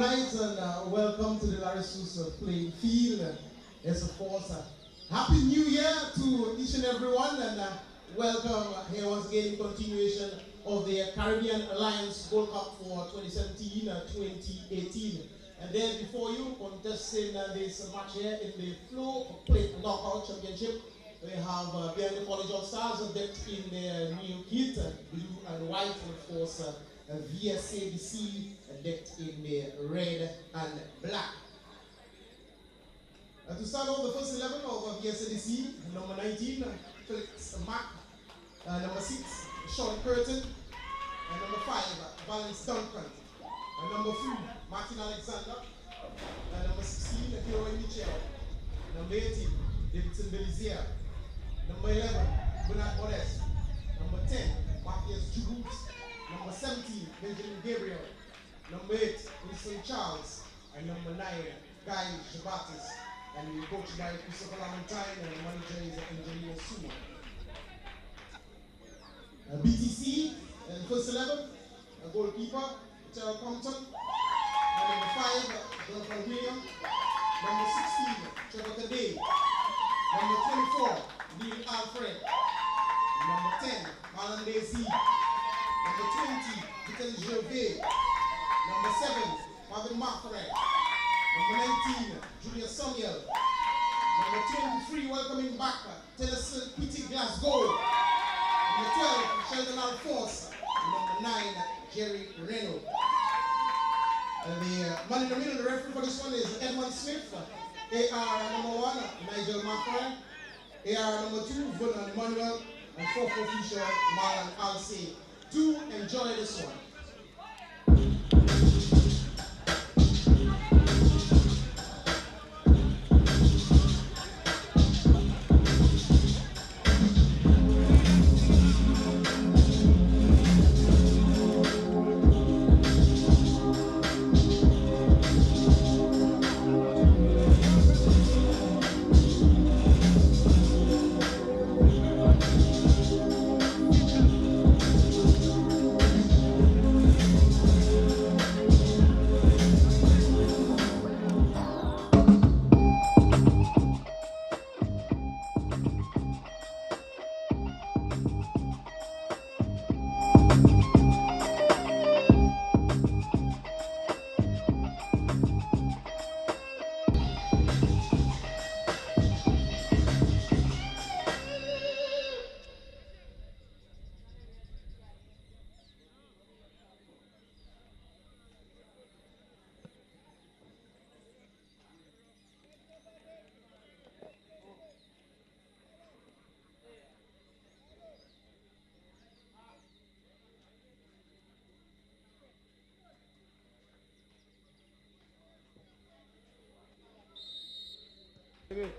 night and welcome to the Larry Sousa playing field. Yes, of course. Happy New Year to each and everyone, and welcome here once again in continuation of the Caribbean Alliance Gold Cup for 2017-2018. And then before you, contesting this match here in the Flow Plate Knockout Championship, we have behind the College All Stars decked in their new kit, blue and white, and of course VSADC decked in the red and black. To start off the first 11 of VSADC, number 19, Felix Mack, number 6, Sean Curtin, and number 5, Valence Duncan, and number 3, Martin Alexander, and number 16, Hero Michel, number 18, Davidson Belizier, number 11, Bernard Modest, number 10, Matthias Jules, number 17, Benjamin Gabriel, number 8, Winston Charles, and number 9, Guy Jabatis, and the coach by Christopher Lamentine, and the manager is Engineer Suma. BTC, first 11, goalkeeper, Terrell Compton, and number 5, Jonathan William, number 16, Trevor Cadet, number 24, Neil Alfred, number 10, Alan Daisy, number 20, Vitaly Gervais, number 7, Marvin Marfred, number 19, Julius Samuel, number 23, welcoming back, Tennyson Pitty Glasgow, number 12, Sheldon Alphonse, and number 9, Jerry Reno. And the man in the middle, the referee for this one is Edmund Smith, AR number 1, Nigel Marfred, AR number 2, Vernon Emmanuel, and 4th official, Marlon Alsey. Do enjoy this one.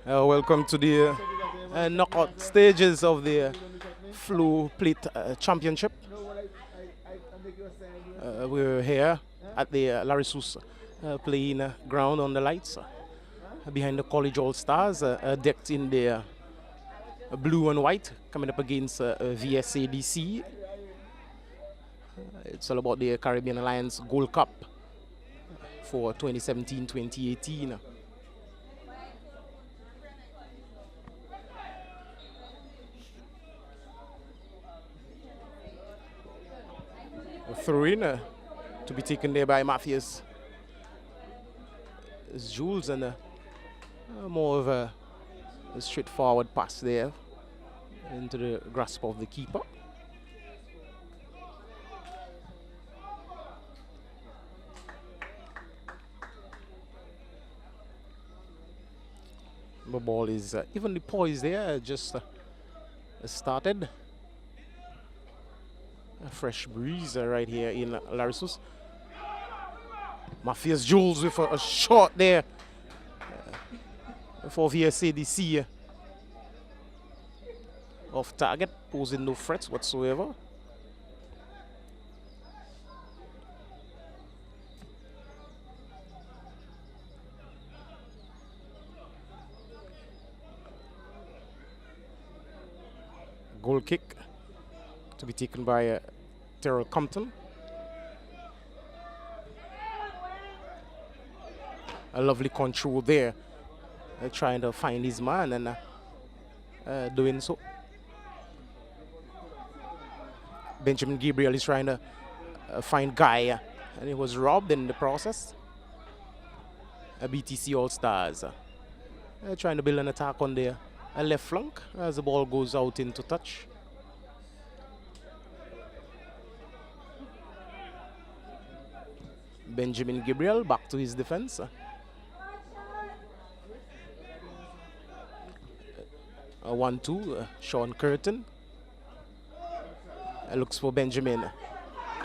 Welcome to the knockout stages of the Flow Plate Championship. We're here at the Larry Sousa playing ground on the lights behind the College All Stars, decked in the blue and white, coming up against VSADC. It's all about the Caribbean Alliance Gold Cup for 2017-2018. Throw in to be taken there by Matthias Jules, and more of a straightforward pass there into the grasp of the keeper. The ball is evenly poised there, just started. A fresh breeze right here in Larry Sousa. Matthias Jules with a shot there for VSADC. Off target, posing no threats whatsoever. Goal kick to be taken by Terrell Compton. A lovely control there. Trying to find his man and doing so. Benjamin Gabriel is trying to find Guy, and he was robbed in the process. BTC ALL Stars trying to build an attack on the left flank as the ball goes out into touch. Benjamin Gabriel back to his defense. A 1-2, Sean Curtin looks for Benjamin,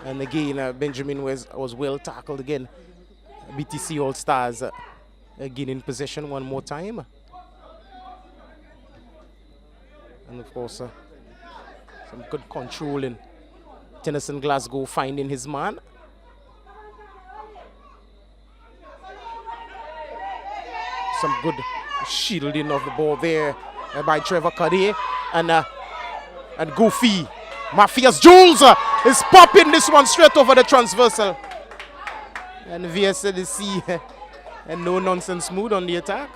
and again Benjamin was well tackled again. BTC ALL Stars again in possession one more time, and of course some good controlling. Tennyson Glasgow finding his man. Some good shielding of the ball there by Trevor Cuddy, and Goofy. Mafia's Jules is popping this one straight over the transversal. And VSADC and no nonsense mood on the attack.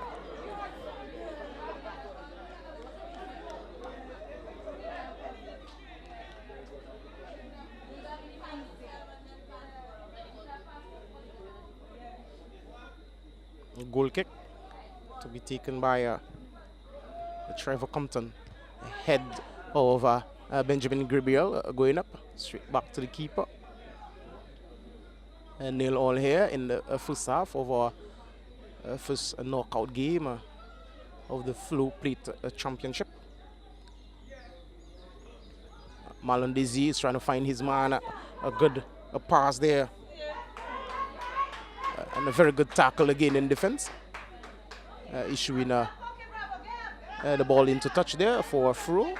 A goal kick to be taken by Trevor Compton. Head of Benjamin Gabriel going up straight back to the keeper. And 0-0 here in the first half of our first knockout game of the Flow Plate Championship. Marlon Desi is trying to find his man. A good pass there. And a very good tackle again in defense. Issuing the ball into touch there for a throw.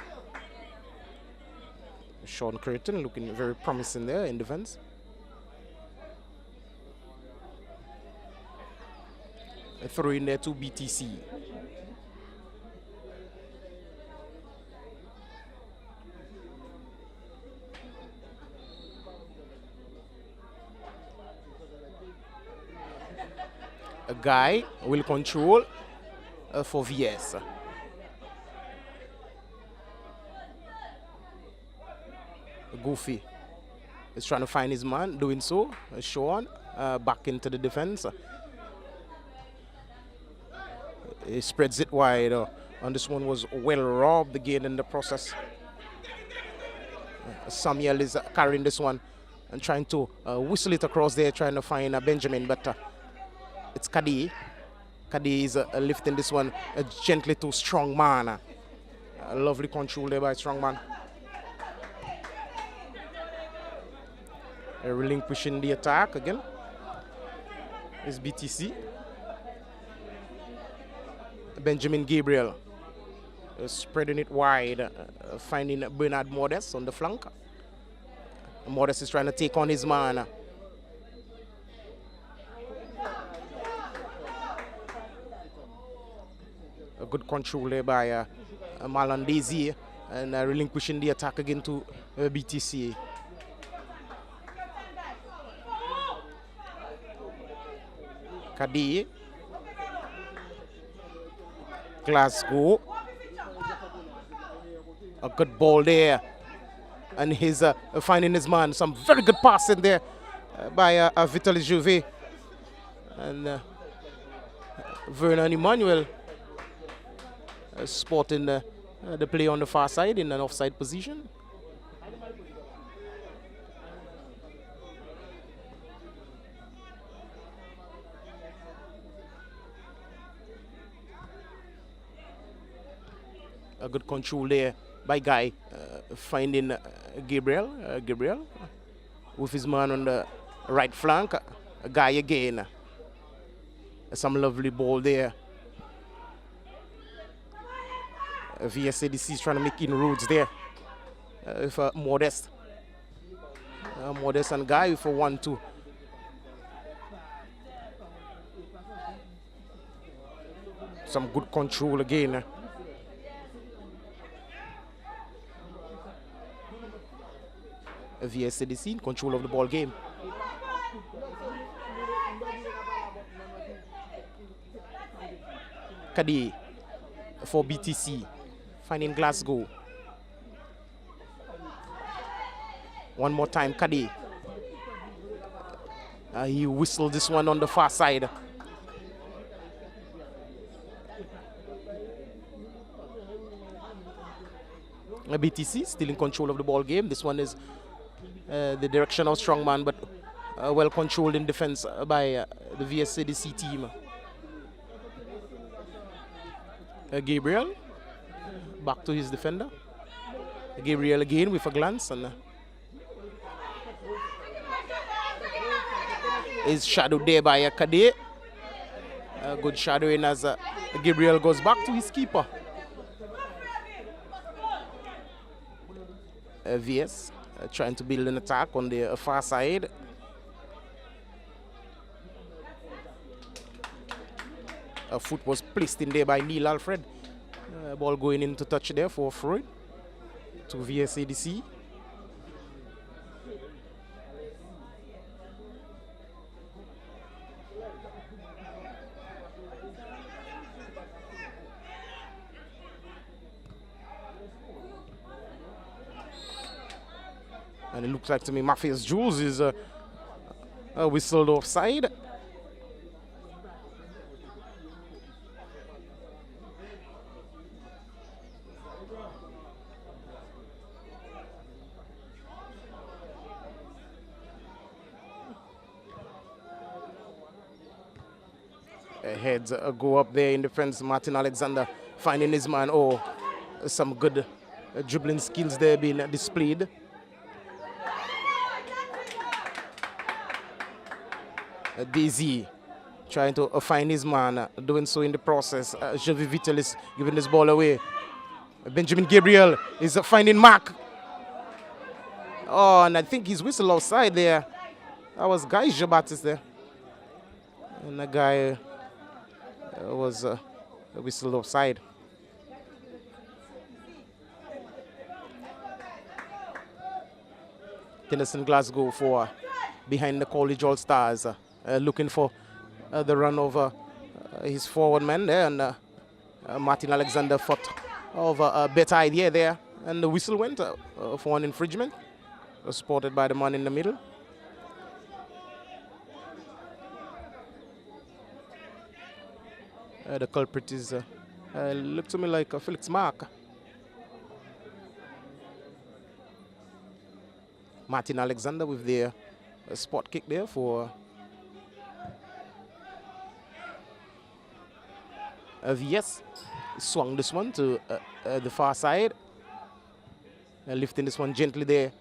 Sean Curtin looking very promising there in defense. A throw in there to BTC. A guy will control for VS. Goofy is trying to find his man, doing so. Sean back into the defense. He spreads it wide, and this one was well robbed again in the process. Samuel is carrying this one and trying to whistle it across there, trying to find Benjamin, but it's Kadi. Kadi is lifting this one gently to Strongman. A lovely control there by Strongman. Relinquishing the attack again is BTC. Benjamin Gabriel spreading it wide, finding Bernard Modest on the flank. Modest is trying to take on his man. A good control there by Marlon Desi, and relinquishing the attack again to BTC. Kadi. Glasgow. A good ball there. And he's finding his man. Some very good passing there by Vitaly Juve. And Vernon Emmanuel spotting the play on the far side in an offside position. A good control there by Guy, finding Gabriel. Gabriel with his man on the right flank. Guy again. Some lovely ball there. VSADC is trying to make inroads there with Modest. Modest and Guy with a 1-2. Some good control again. VSADC in control of the ball game. Kadi for BTC, finding Glasgow. One more time, Kadi. He whistled this one on the far side. BTC still in control of the ball game. This one is the direction of strongman, but well controlled in defense by the VSADC team. Gabriel back to his defender. Gabriel again with a glance and is shadowed there by Kade. Good shadowing as Gabriel goes back to his keeper. VS trying to build an attack on the far side. A foot was placed in there by Neil Alfred. Ball going into touch there for Freud to VSADC. And it looks like to me Matthias Jules is whistled offside. Heads go up there in defense. Martin Alexander finding his man. Oh, some good dribbling skills there being displayed. Daisy trying to find his man, doing so in the process. Javi Vitalis giving this ball away. Benjamin Gabriel is finding Mark. Oh, and I think he's whistled outside there. That was Guy Jabatis there. And the guy was whistled offside. Tennyson Glasgow for behind the College All Stars. Looking for the run over his forward man there, and Martin Alexander thought of a better idea there, and the whistle went for an infringement, spotted by the man in the middle. The culprit is looked to me like Felix Mark. Martin Alexander with the spot kick there for VS. Swung this one to the far side. Lifting this one gently there.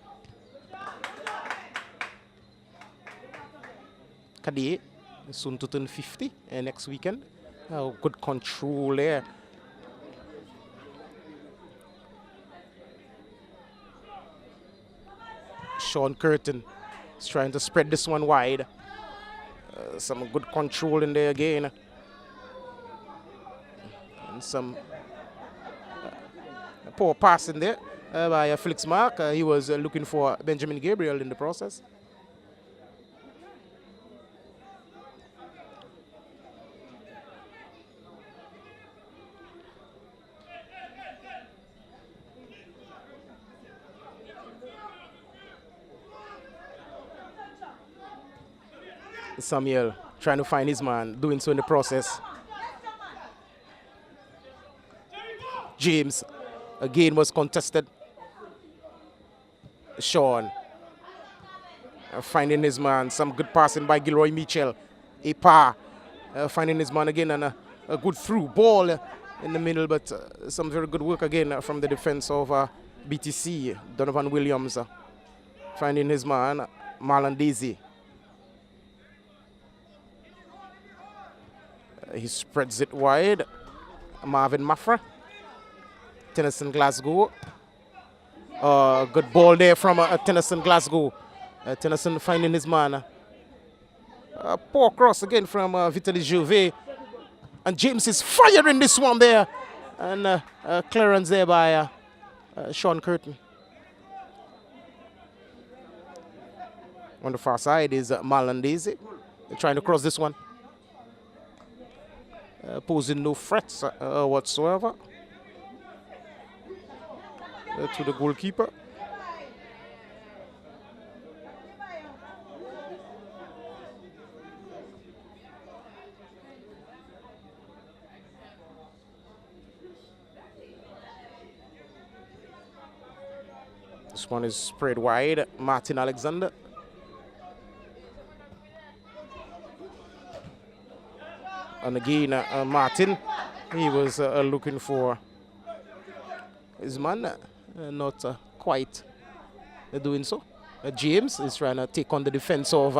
Kadi soon to turn 50 next weekend. Good control there. Sean Curtin is trying to spread this one wide. Some good control in there again. And some poor passing there by Felix Mark. He was looking for Benjamin Gabriel in the process. Samuel trying to find his man, doing so in the process. James again was contested. Sean finding his man, some good passing by Gilroy Mitchell. Epa finding his man again, and a good through ball in the middle, but some very good work again from the defense of BTC. Donovan Williams finding his man, Marlon Daisy. He spreads it wide. Marvin Maffra. Tennyson Glasgow. Good ball there from Tennyson Glasgow. Tennyson finding his man. Poor cross again from Vitaly Jouvet. And James is firing this one there. And clearance there by Sean Curtin. On the far side is Marlon Daisy. They're trying to cross this one. posing no threats whatsoever to the goalkeeper. This one is spread wide. Martin Alexander. And again, Martin, he was looking for his man, not quite doing so. James is trying to take on the defense of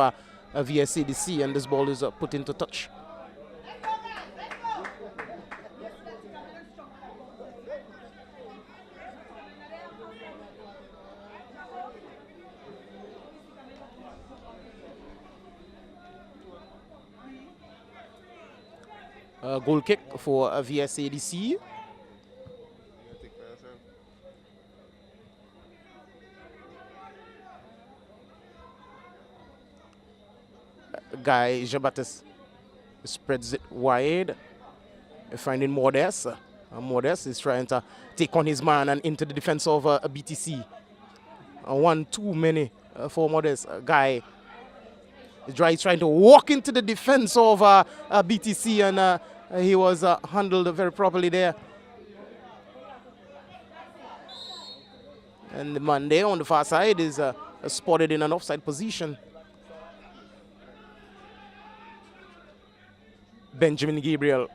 VSADC, and this ball is put into touch. Goal kick for VSADC. Guy Jean-Baptiste spreads it wide, finding Modest. Modest is trying to take on his man and into the defense of BTC. One too many for Modest. Guy is trying to walk into the defense of BTC, and he was handled very properly there. And the man there on the far side is spotted in an offside position. Benjamin Gabriel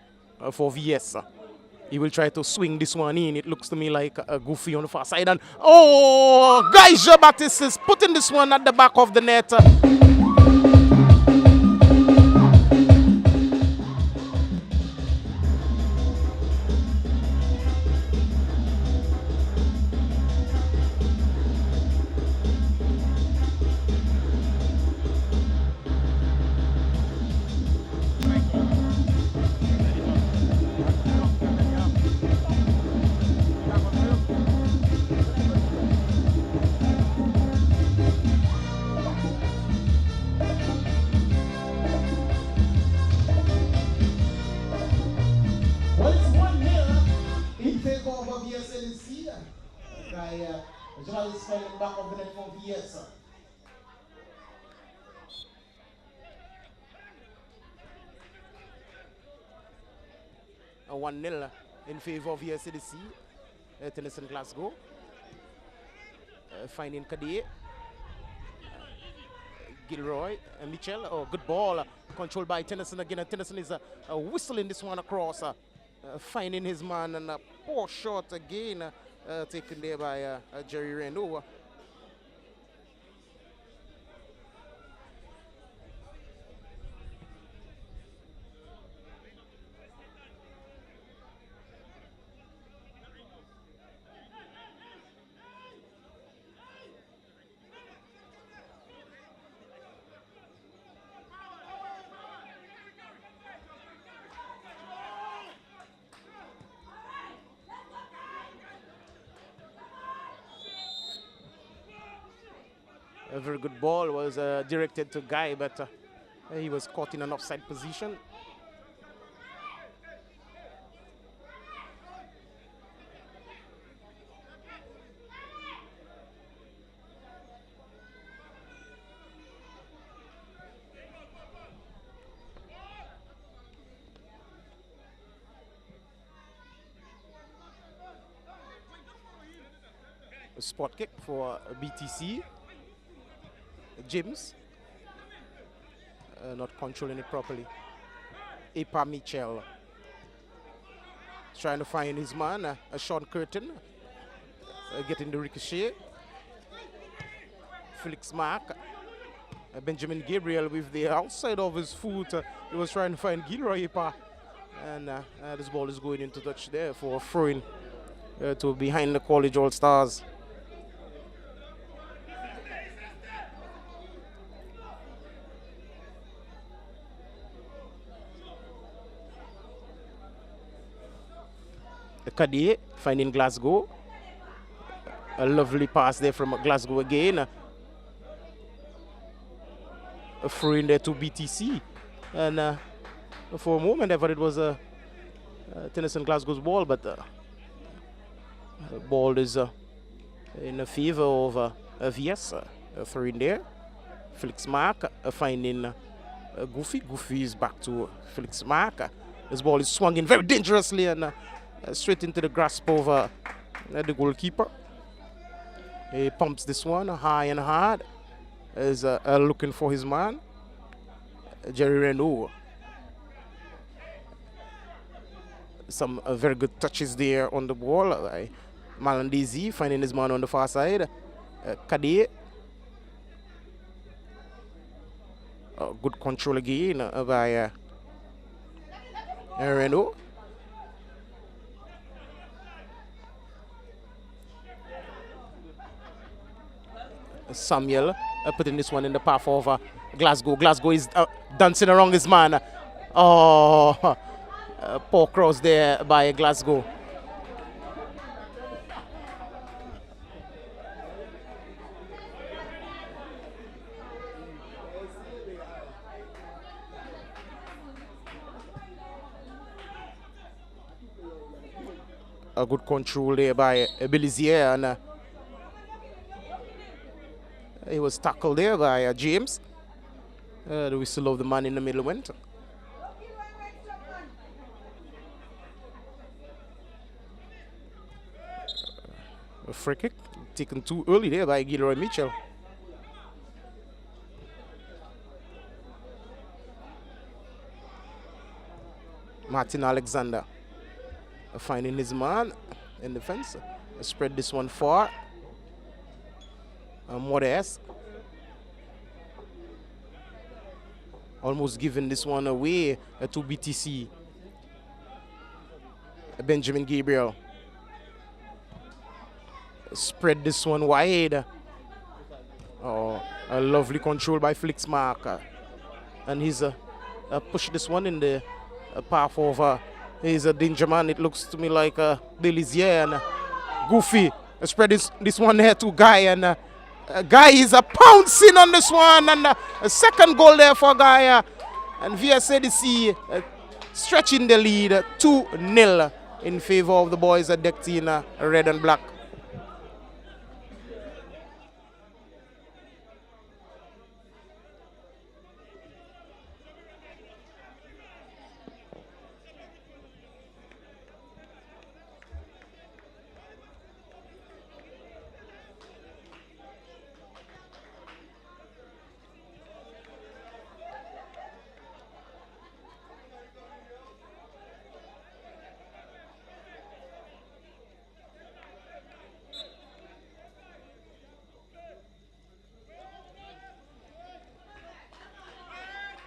for VS. He will try to swing this one in. It looks to me like a goofy on the far side. And oh, Guy Jean-Baptiste is putting this one at the back of the net. VSADC. Guy General is spelling back of the net for VS. A 1-0 in favor of VSADC. Tennyson Glasgow. Finding Kadie. Gilroy and Mitchell. Oh, good ball. Controlled by Tennyson again. And Tennyson is whistling this one across. Finding his man, and a poor shot again taken there by Jerry Reno. A very good ball was directed to Guy, but he was caught in an offside position. A spot kick for BTC. James not controlling it properly. Epa Mitchell trying to find his man, Sean Curtin, getting the ricochet. Felix Mark, Benjamin Gabriel with the outside of his foot. He was trying to find Gilroy Epa, and this ball is going into touch there for a throw-in to behind the College All Stars. Kadie finding Glasgow. A lovely pass there from Glasgow again. A throw in there to BTC. And for a moment, I thought it was a Tennyson Glasgow's ball, but the ball is in the favor of VS. Throw in there. Felix Mark finding Goofy. Goofy is back to Felix Mark. This ball is swung in very dangerously and straight into the grasp of the goalkeeper. He pumps this one high and hard. Is looking for his man, Jerry Renault. Some very good touches there on the ball. Malandizi finding his man on the far side. Kade. Good control again by Renault. Samuel putting this one in the path of Glasgow. Glasgow is dancing around his man. Oh, poor cross there by Glasgow. A good control there by Belizier, and he was tackled there by James. The whistle of the man in the middle went. A free kick taken too early there by Gilroy Mitchell. Martin Alexander finding his man in defense. Spread this one far. Modest almost giving this one away to BTC. Benjamin Gabriel spread this one wide. Oh, a lovely control by Felix Mark, and he's pushed this one in the path of he's a danger man. It looks to me like Belizier, and Goofy spread this one here to Guy, and Guy is pouncing on this one, and a second goal there for Guy, and VSADC stretching the lead 2-0 in favor of the boys decked in red and black.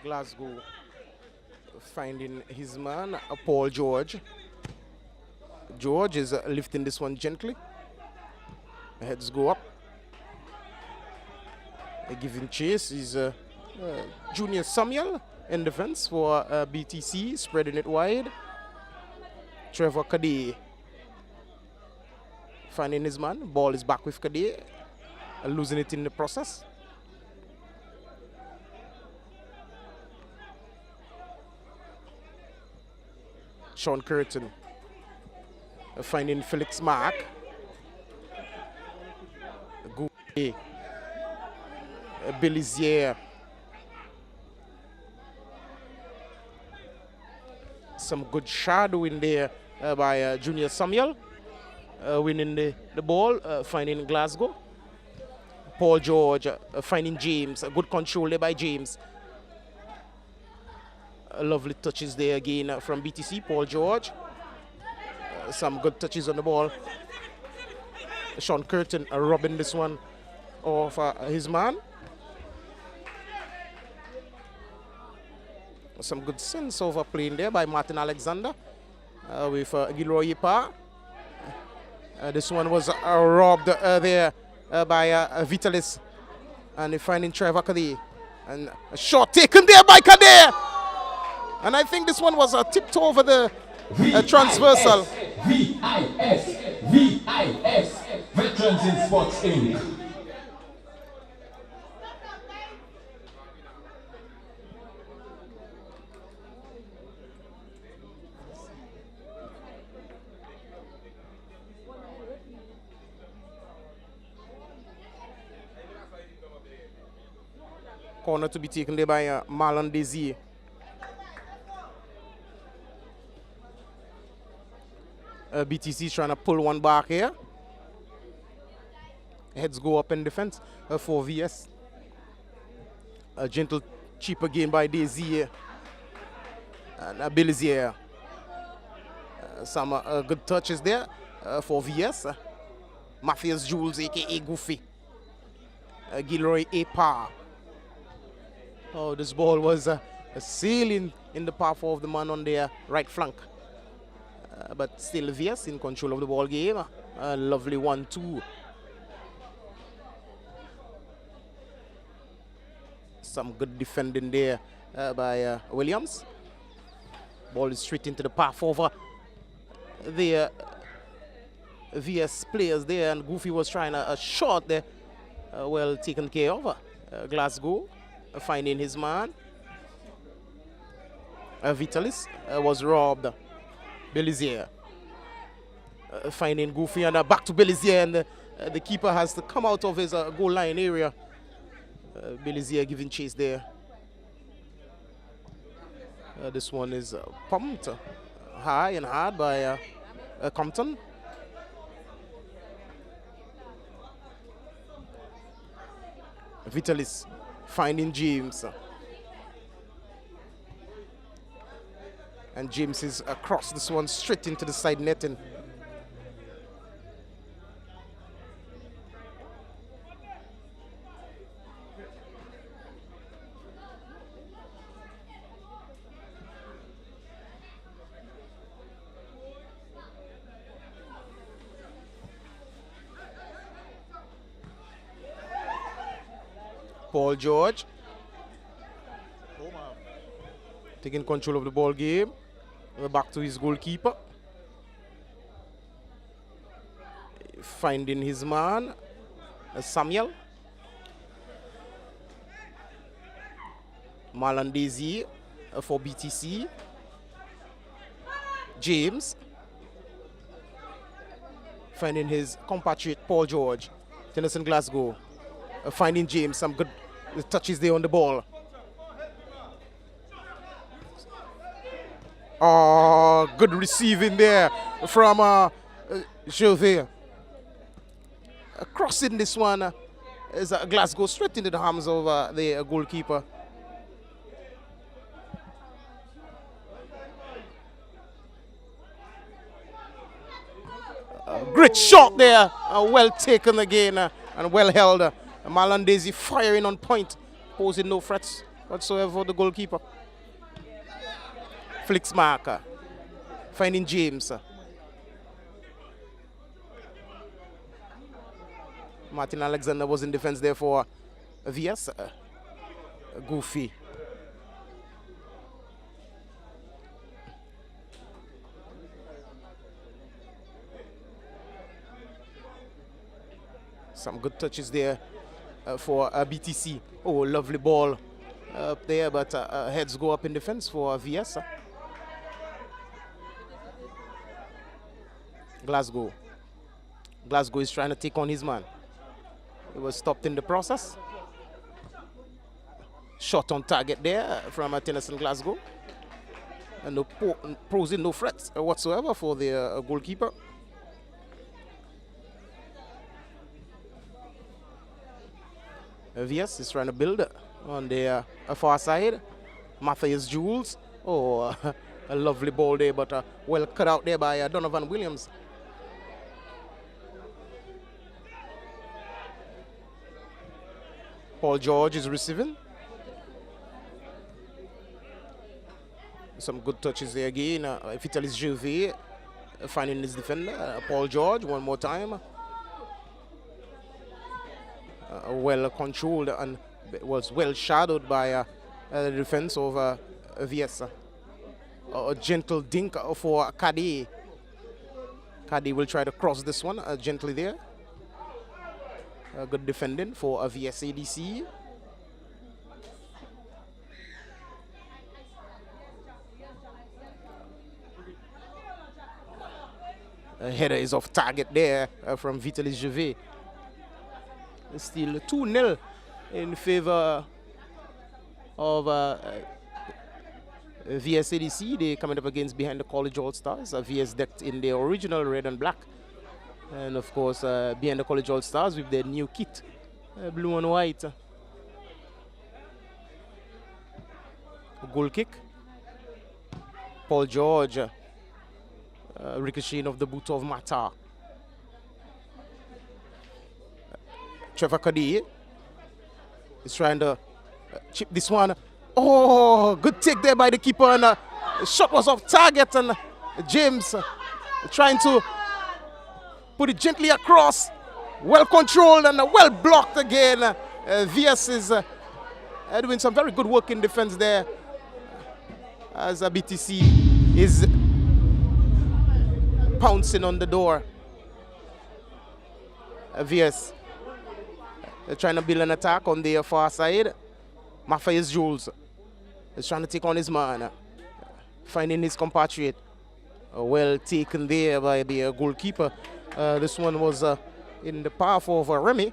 Glasgow finding his man, Paul George. George is lifting this one gently. Heads go up. Giving chase is Junior Samuel in defense for BTC, spreading it wide. Trevor Kade finding his man. Ball is back with Kade, losing it in the process. Sean Curtin finding Felix Mark. Good. Belizier. Some good shadowing there by Junior Samuel. Winning the ball, finding Glasgow. Paul George finding James. A good control there by James. Lovely touches there again from BTC, Paul George. Some good touches on the ball. Sean Curtin robbing this one off his man. Some good sense of playing there by Martin Alexander with Gilroy Yipa. This one was robbed there by Vitalis, and finding Trevor Kade. And a shot taken there by Kade. And I think this one was tipped over the transversal. VIS, Veterans in Sports Inc. Corner to be taken there by Marlon Desir. BTC is trying to pull one back here. Heads go up in defense for VS. A gentle, cheaper game by Desir and Belizier. Some good touches there for VS. Matthias Jules, aka Goofy. Gilroy Apar. Oh, this ball was sailing in the path of the man on their right flank. But still VS in control of the ball game. A lovely 1-2. Some good defending there by Williams. Ball is straight into the path over the VS players there, and Goofy was trying a shot there. Well taken care of. Glasgow finding his man. Vitalis was robbed. Belizier finding Goofy, and back to Belizier, and the keeper has to come out of his goal line area. Belizier giving chase there. This one is pumped high and hard by Compton. Vitalis finding James. And James is across this one straight into the side netting. Paul George taking control of the ball game. Back to his goalkeeper. Finding his man, Samuel. Marlon Desir for BTC. James. Finding his compatriot Paul George. Tennyson Glasgow. Finding James, some good touches there on the ball. Oh, good receiving there from Gervais. Crossing this one is Glasgow straight into the arms of the goalkeeper. Great shot there, well taken again and well held. Marlon Desir firing on point, posing no threats whatsoever for the goalkeeper. Flicks marker, finding James. Martin Alexander was in defense there for VS. Goofy. Some good touches there for BTC. Oh, lovely ball up there, but heads go up in defense for VS. Glasgow. Glasgow is trying to take on his man. He was stopped in the process. Shot on target there from Tennyson Glasgow. And no posing no threats whatsoever for the goalkeeper. VS is trying to build on the far side. Matthias Jules. Oh, a lovely ball there, but well cut out there by Donovan Williams. Paul George is receiving. Some good touches there again. Vitalis Gervais finding his defender. Paul George one more time. Well controlled and was well shadowed by the defense of VS. A gentle dink for Kadi. Kadi will try to cross this one gently there. Good defending for VSADC. A header is off target there from Vitalis Gervais. Still 2-0 in favor of VSADC. They coming up against behind the College All Stars. VS decked in their original red and black. And of course, behind the College All Stars with their new kit, blue and white. Goal kick. Paul George, ricocheting of the boot of Mata. Trevor Kadhi is trying to chip this one. Oh, good take there by the keeper, and the shot was off target, and James trying to put it gently across. Well controlled and well blocked again. VS is doing some very good work in defense there, as BTC is pouncing on the door. VS trying to build an attack on the far side. Matthias Jules is trying to take on his man, finding his compatriot. Well taken there by the goalkeeper. This one was in the path of Remy.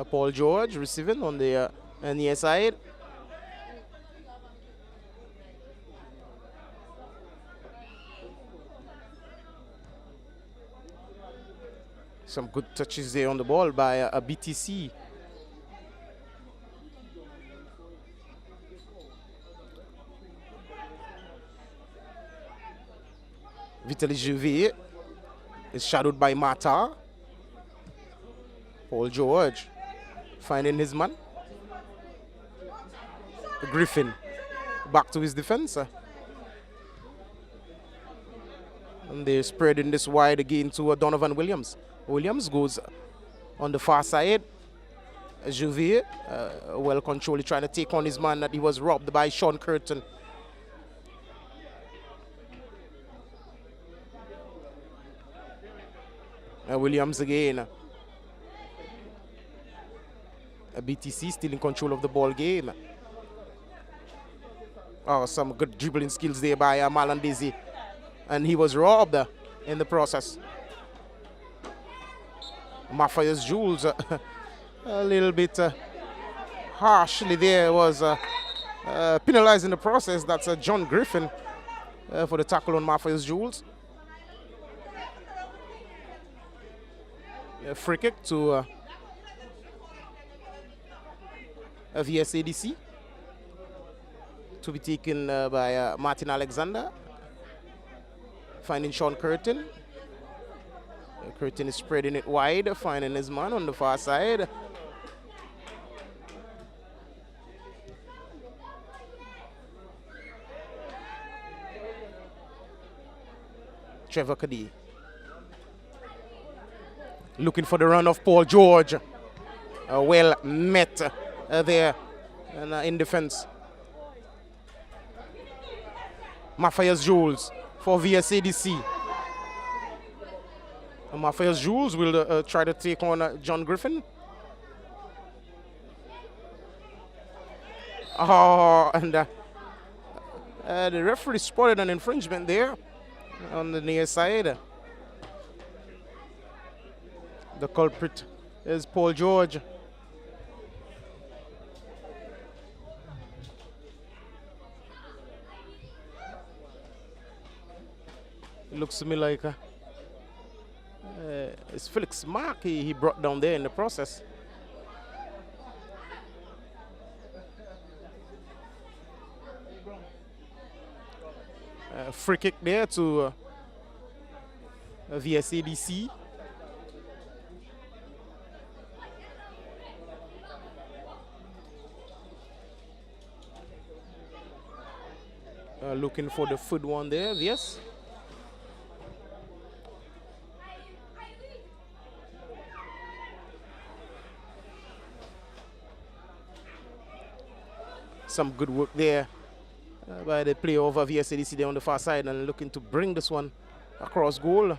Paul George receiving on the near side. Some good touches there on the ball by a BTC. Vitaly Juvier is shadowed by Mata. Paul George finding his man. Griffin back to his defense. And they're spreading this wide again to Donovan Williams. Williams goes on the far side. Juvier, well controlled, trying to take on his man that he was robbed by Sean Curtin. Williams again. BTC still in control of the ball game. Oh, some good dribbling skills there by Malandisi. And he was robbed in the process. Matthias Jules, a little bit harshly there, was penalized in the process. That's John Griffin for the tackle on Matthias Jules. A free kick to VSADC to be taken by Martin Alexander, finding Sean Curtin. Curtin is spreading it wide, finding his man on the far side. Trevor Kadhi looking for the run of Paul George. Well met there and in defense. Matthias Jules for VSADC. Matthias Jules will try to take on John Griffin. Oh, and the referee spotted an infringement there on the near side. The culprit is Paul George. It looks to me like it's Felix Mark he brought down there in the process. Free kick there to VSADC. Looking for the foot one there, yes. Some good work there by the player of VSADC there on the far side, and looking to bring this one across goal.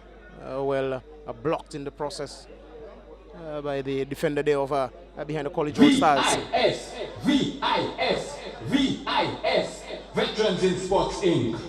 Blocked in the process by the defender there of behind the College All Stars. VIS, Veterans in Sports Inc.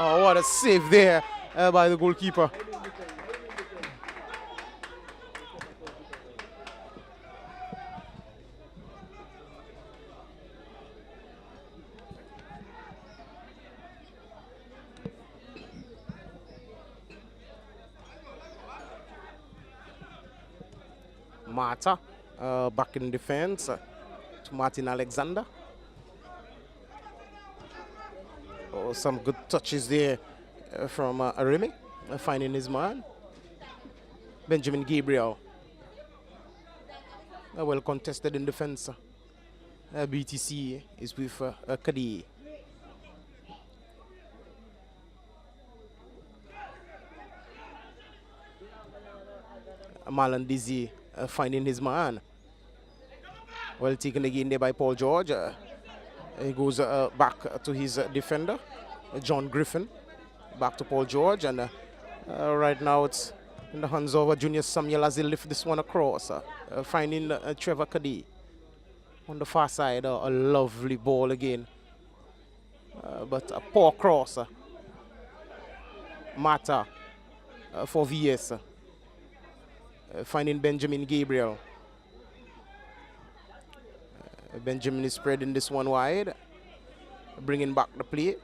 Oh, what a save there by the goalkeeper. Marta back in defense to Martin Alexander. Oh, some good touches there from Arimi, finding his man. Benjamin Gabriel. Well contested in defense. BTC is with Kadi. Marlon Dizzy finding his man. Well taken again there by Paul George. He goes back to his defender, John Griffin. Back to Paul George, and right now it's in the hands of Junior Samuel as he lifts this one across. Finding Trevor Kadi on the far side. A lovely ball again, but a poor cross. Mata for VS. Finding Benjamin Gabriel. Benjamin is spreading this one wide, bringing back the play.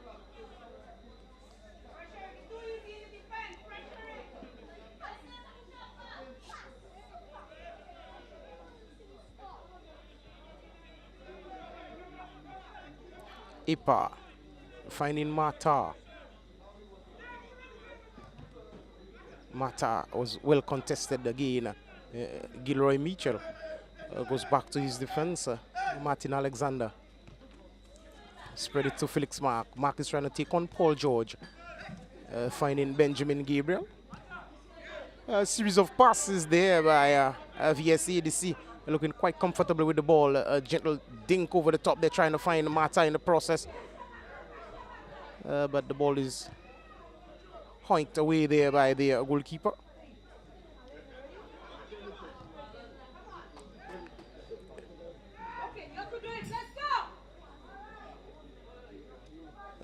Ipa finding Mata. Mata was well contested again. Gilroy Mitchell goes back to his defense. Martin Alexander. Spread it to Felix Mark. Mark is trying to take on Paul George. Finding Benjamin Gabriel. A series of passes there by VSADC. Looking quite comfortable with the ball. A gentle dink over the top. They're trying to find Mata in the process. But the ball is hoinked away there by the goalkeeper.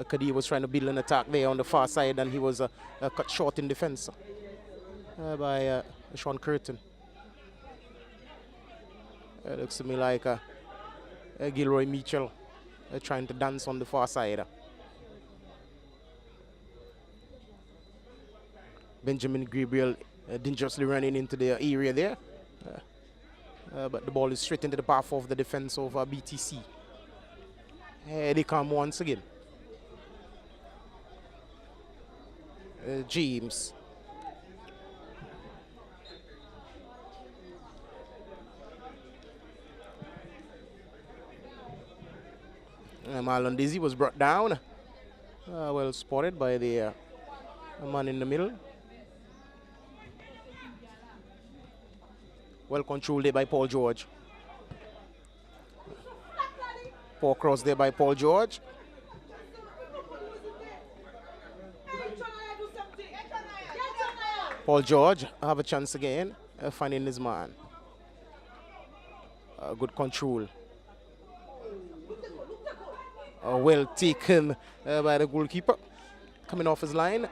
Kadi was trying to build an attack there on the far side, and he was cut short in defense by Sean Curtin. It looks to me like Gilroy Mitchell trying to dance on the far side. Benjamin Gabriel dangerously running into the area there. But the ball is straight into the path of the defense of BTC. They come once again. James. Marlon Dizzy was brought down. Well spotted by the man in the middle. Well controlled there by Paul George. Poor cross there by Paul George. Paul George have a chance again, finding his man. Good control. Well taken by the goalkeeper. Coming off his line.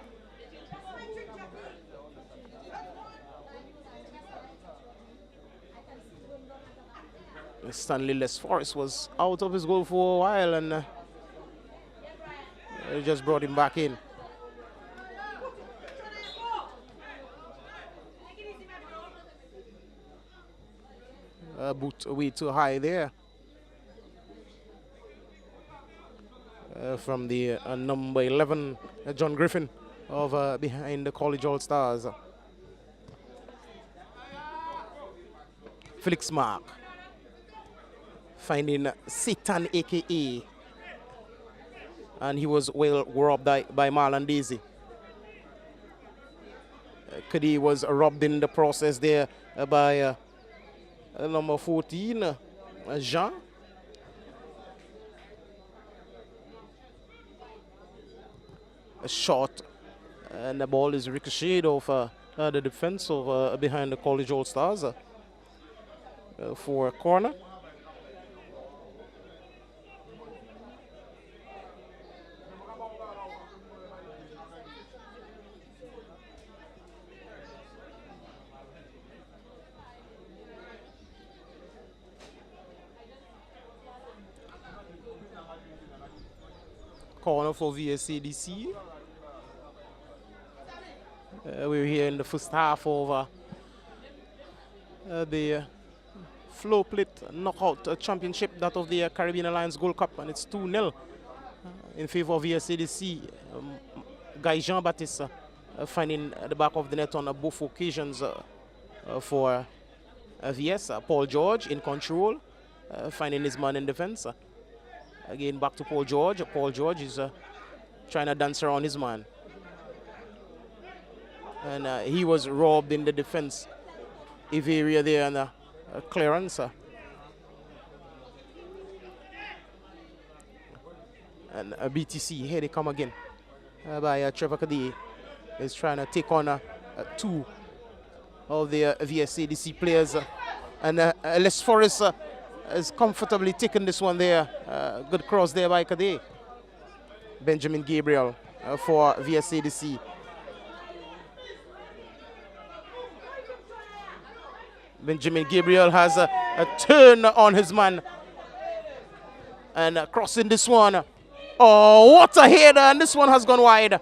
Stanley Les Forrest was out of his goal for a while, and they just brought him back in. Boot way too high there from the number 11, John Griffin, of behind the College All Stars. Felix Mark finding Satan, aka, and he was well robbed by Marlon Daisy. Kadi was robbed in the process there by number 14, Jean. A shot, and the ball is ricocheted off the defense of behind the College All Stars for a corner. Corner for VSADC. We're here in the first half of the Flow Plate Knockout Championship, that of the Caribbean Alliance Gold Cup, and it's 2-0 in favor of VSADC. Guy Jean-Baptiste finding the back of the net on both occasions for VS. Paul George in control, finding his man in defense. Again, back to Paul George. Paul George is trying to dance around his man. And he was robbed in the defense area there, and clearance. And BTC, here they come again by Trevor Kadey. Is trying to take on two of the VSADC players. And Les Forrest is comfortably taking this one there. Good cross there by Kadey. Benjamin Gabriel for VSADC. Benjamin Gabriel has a turn on his man. And crossing this one. Oh, what a header, and this one has gone wide.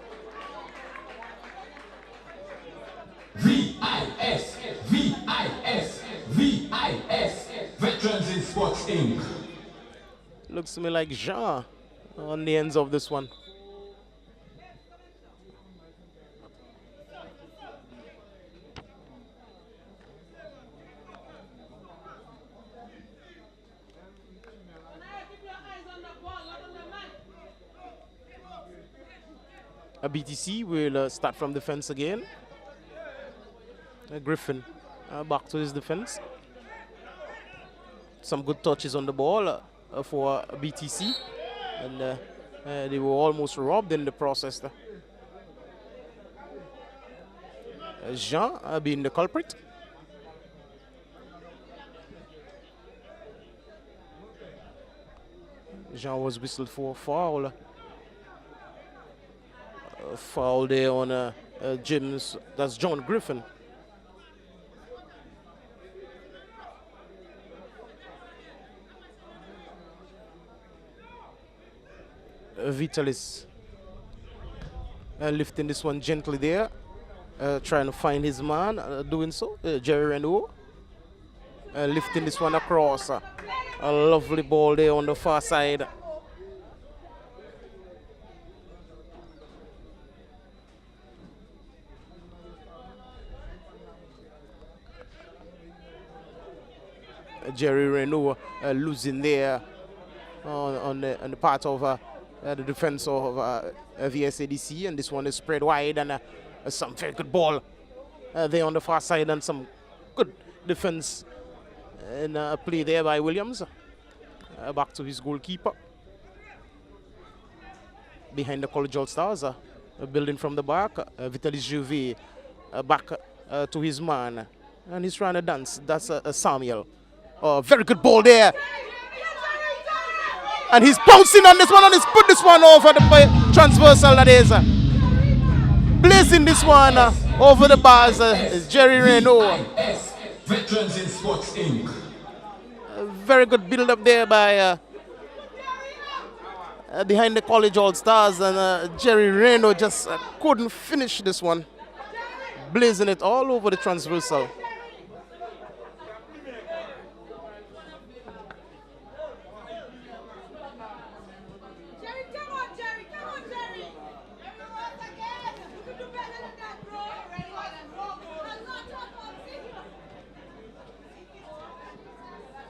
VIS, Veterans in Sports Inc. Looks to me like Jean on the ends of this one. A BTC will start from defense again. Griffin back to his defense. Some good touches on the ball for BTC, and they were almost robbed in the process. Jean being the culprit. Jean was whistled for a foul. Foul there on Jim's, that's John Griffin. Vitalis lifting this one gently there, trying to find his man, doing so. Jerry Renault lifting this one across. A lovely ball there on the far side. Jerry Renault losing there on the part of the defense of VSADC, and this one is spread wide, and some very good ball there on the far side, and some good defense and play there by Williams. Back to his goalkeeper. Behind the College All Stars, building from the back. Vitalis Juve back to his man, and he's trying to dance. That's Samuel. Very good ball there. And he's bouncing on this one, and he's put this one over the transversal, that is. Blazing this one over the bars is Jerry Renault. Veterans in Sports Inc. Very good build up there by behind the College All Stars, and Jerry Renault just couldn't finish this one. Blazing it all over the transversal.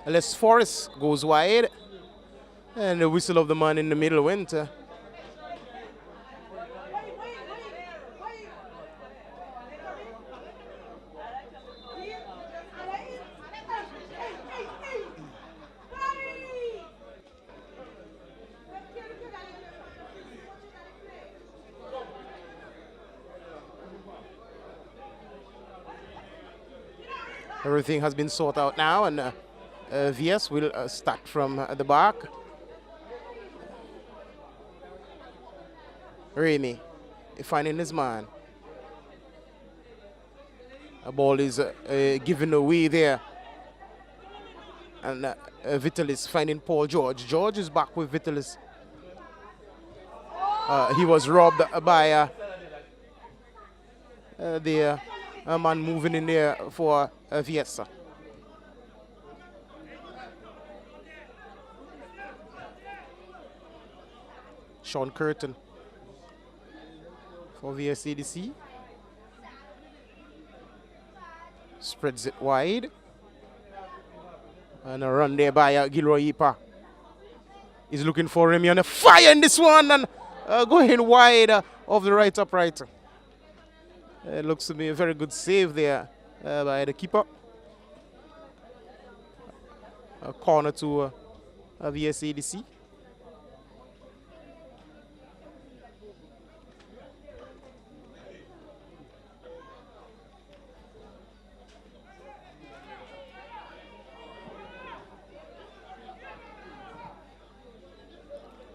Les Forrest goes wide, and the whistle of the man in the middle went. Everything has been sorted out now, and VS will start from the back. Remy finding his man. A ball is given away there. And Vitalis finding Paul George. George is back with Vitalis. He was robbed by the man moving in there for VS. Sean Curtin for VSADC. Spreads it wide. And a run there by Gilroy Ipa. He's looking for Remy on a fire in this one and going wide of the right upright. It looks to be a very good save there by the keeper. A corner to VSADC.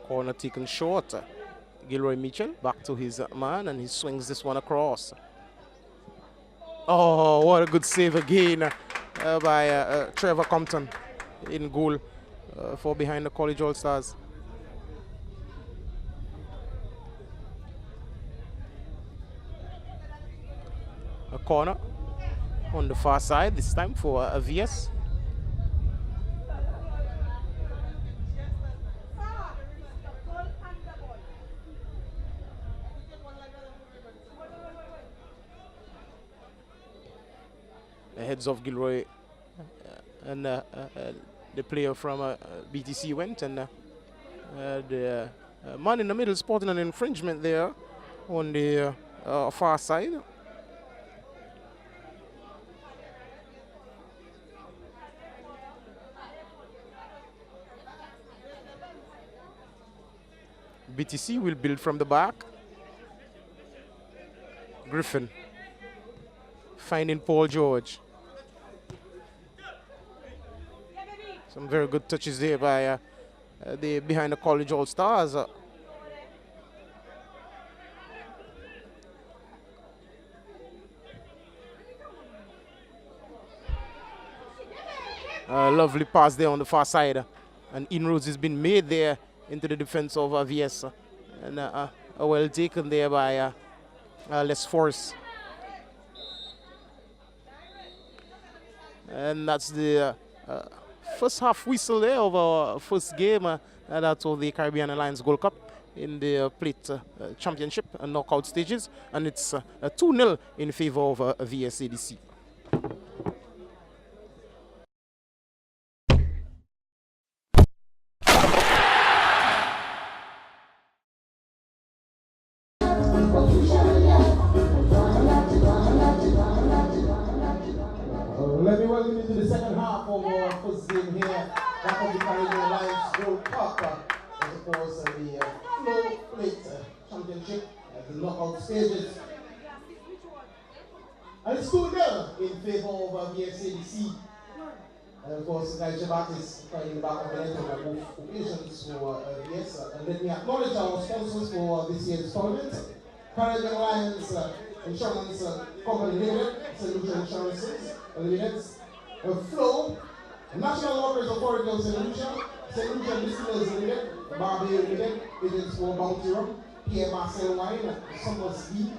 Corner taken short. Gilroy Mitchell back to his man, and he swings this one across. Oh, what a good save again by Trevor Compton in goal for behind the College All Stars. A corner on the far side, this time for VS. The heads of Gilroy and the player from BTC went, and the man in the middle spotting an infringement there on the far side. BTC will build from the back. Griffin finding Paul George. Some very good touches there by the behind the College All Stars. Lovely pass there on the far side, and inroads has been made there into the defense of VS, and well taken there by Les Force. And that's the first half whistle there of our first game that's of the Caribbean Alliance Gold Cup in the plate championship and knockout stages, and it's 2-0 in favor of VSADC. Let me welcome you to the second half of our first game here. Back of the Caribbean Alliance Gold Cup, as opposed to the Flow Plate Championship at the knockout stages. And it's 2-0 in favor of VSADC. And of course, Guy Jabat is fighting back of the net on both occasions for VS. And let me acknowledge our sponsors for this year's tournament. Caribbean Alliance Insurance Company Limited, Solution Insurances Limited, Flow, National Workers Authority of St. Lucia, St. Lucia Distillers Limited, Barbie Limited, Agents for Bounty Rum, Pierre Marcel Wine, Summers Tea,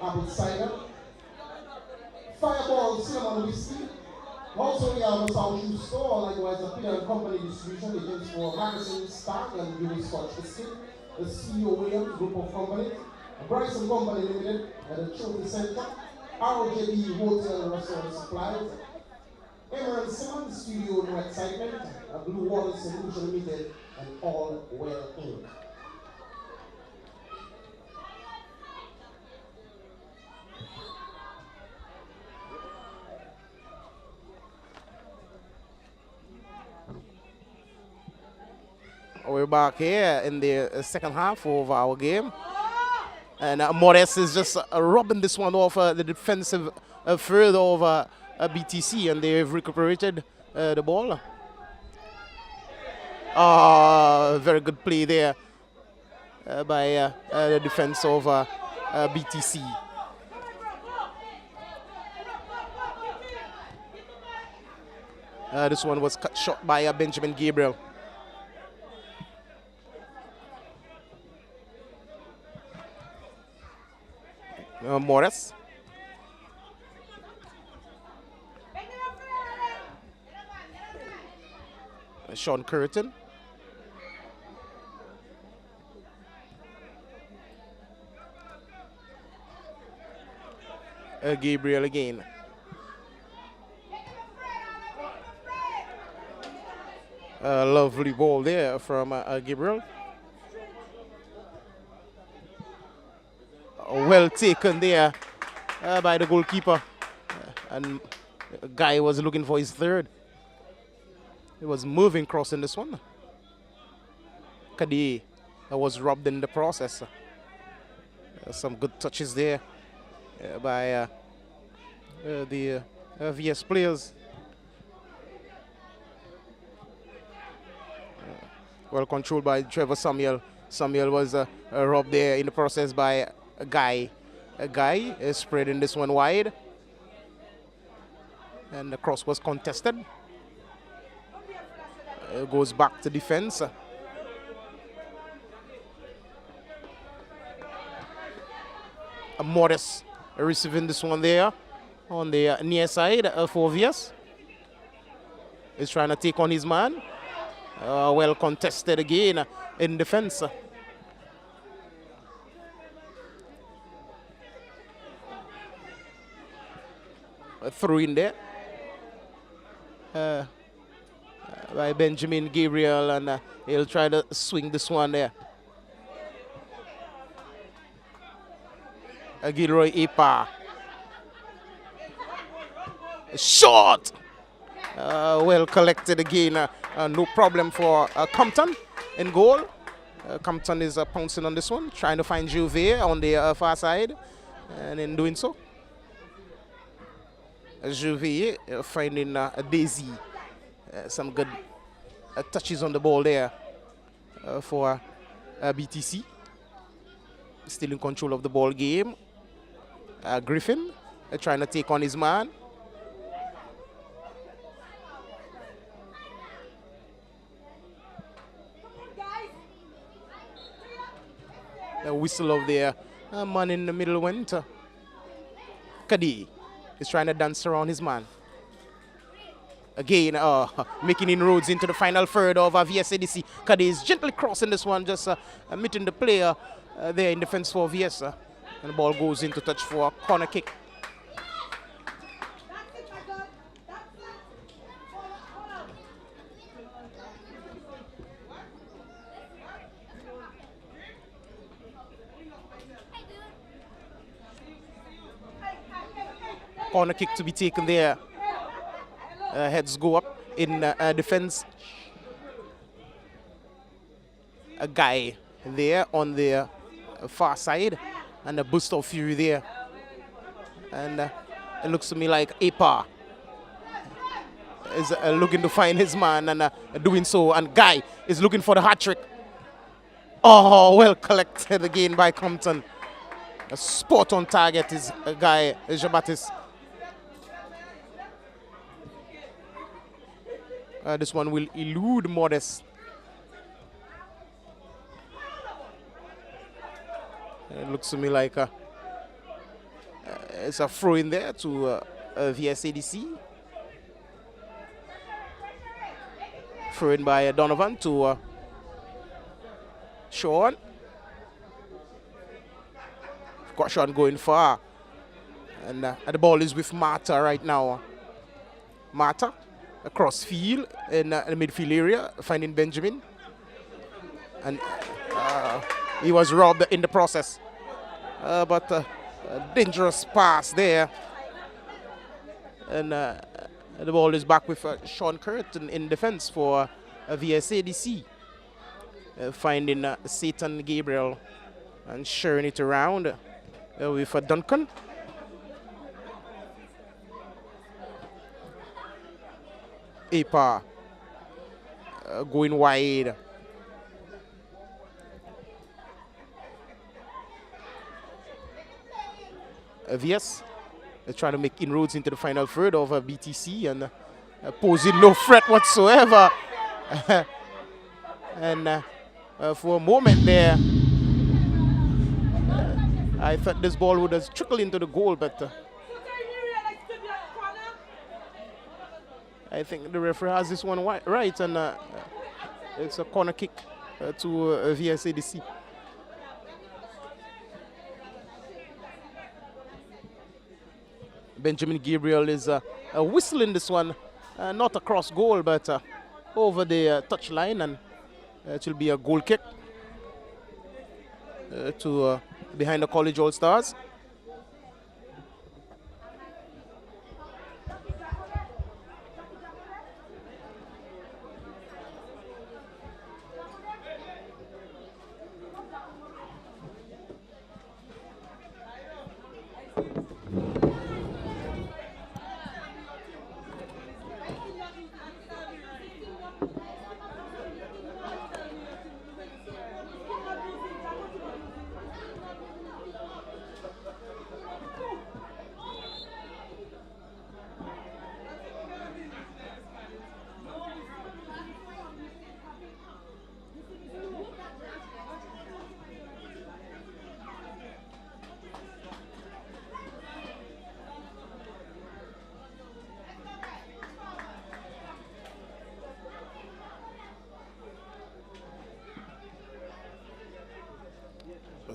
Apple Cider, Fireball Cinnamon Whiskey. Also, we have a South Shoe Store, likewise a Peter and Company Distribution, Agents for Magazine, Stark, and Beauty Scotch Biscuit, the CEO Williams Group of Companies, Bryson Company Limited, at the Trophy Center, ROJB Hotel and Restaurant Supplies, Emerald Simmons Studio No Excitement, Blue Water Solution Limited, and All Well Inc. We're back here in the second half of our game. And Morris is just robbing this one off the defensive third of BTC, and they've recuperated the ball. Very good play there by the defense of BTC. This one was cut short by Benjamin Gabriel. Morris. Sean Curtin. Gabriel again. A lovely ball there from Gabriel. Well taken there by the goalkeeper. And Guy was looking for his third. He was moving crossing this one. Kadi was robbed in the process. Some good touches there by the VS players. Well controlled by Trevor Samuel. Samuel was robbed there in the process by Guy. Guy is spreading this one wide. And the cross was contested. Goes back to defense. Morris receiving this one there on the near side for VS. He's trying to take on his man. Well contested again in defense. Through in there by Benjamin Gabriel, and he'll try to swing this one there. Gilroy Ipa. Short! Well collected again. No problem for Compton in goal. Compton is pouncing on this one, trying to find Juve on the far side, and in doing so, Juve finding Daisy. Some good touches on the ball there for BTC. Still in control of the ball game. Griffin trying to take on his man. The whistle of the man in the middle went. Kadi is trying to dance around his man. Again, making inroads into the final third of VSADC. Kadi is gently crossing this one, just meeting the player there in defense for VS. And the ball goes into touch for a corner kick. Corner kick to be taken there. Heads go up in defense. A Guy there on the far side, and a burst of fury there. And it looks to me like Apa is looking to find his man, and doing so. And Guy is looking for the hat trick. Oh, well collected again by Compton. A spot on target is Guy Jean-Baptiste. This one will elude Modest. It looks to me like it's a throw in there to VSADC. Throw in by Donovan to Sean. Got Sean going far. And the ball is with Marta right now. Marta across field in the midfield area, finding Benjamin. And he was robbed in the process. But a dangerous pass there. And the ball is back with Sean Curtin in defense for VSADC. Finding Satan Gabriel and sharing it around with Duncan. APA going wide. VS trying to make inroads into the final third of BTC and posing no threat whatsoever. And for a moment there, I thought this ball would have trickled into the goal, but I think the referee has this one right, and it's a corner kick to VSADC. Benjamin Gabriel is whistling this one, not across goal, but over the touch line, and it will be a goal kick to behind the College All Stars.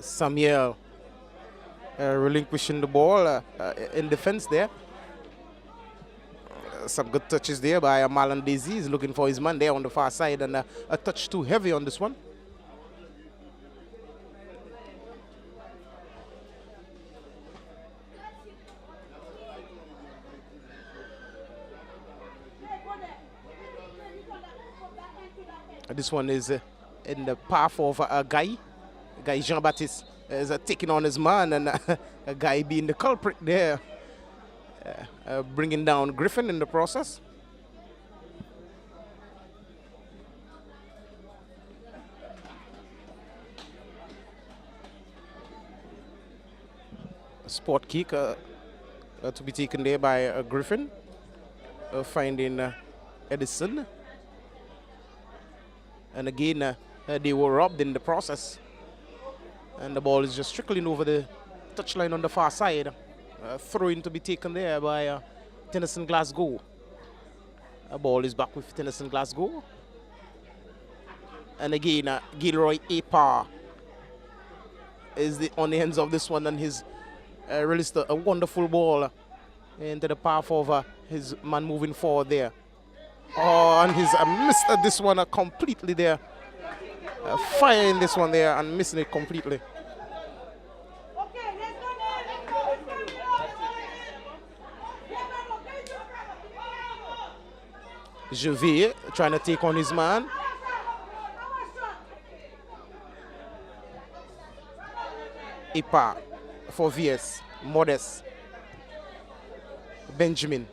Samuel relinquishing the ball in defense there. Some good touches there by Marlon Daisy. He's looking for his man there on the far side, and a touch too heavy on this one. This one is in the path of a guy Jean-Baptiste is taking on his man, and a guy being the culprit there, bringing down Griffin in the process. A sport kick to be taken there by Griffin, finding Edison. And again, they were robbed in the process. And the ball is just trickling over the touchline on the far side. Throw-in to be taken there by Tennyson Glasgow. A ball is back with Tennyson Glasgow. And again, Gilroy APA is on the ends of this one, and he's released a wonderful ball into the path of his man moving forward there. Oh, and he's missed this one completely there. Firing this one there and missing it completely. Javier trying to take on his man. Ipa for VS. Modest. Benjamin.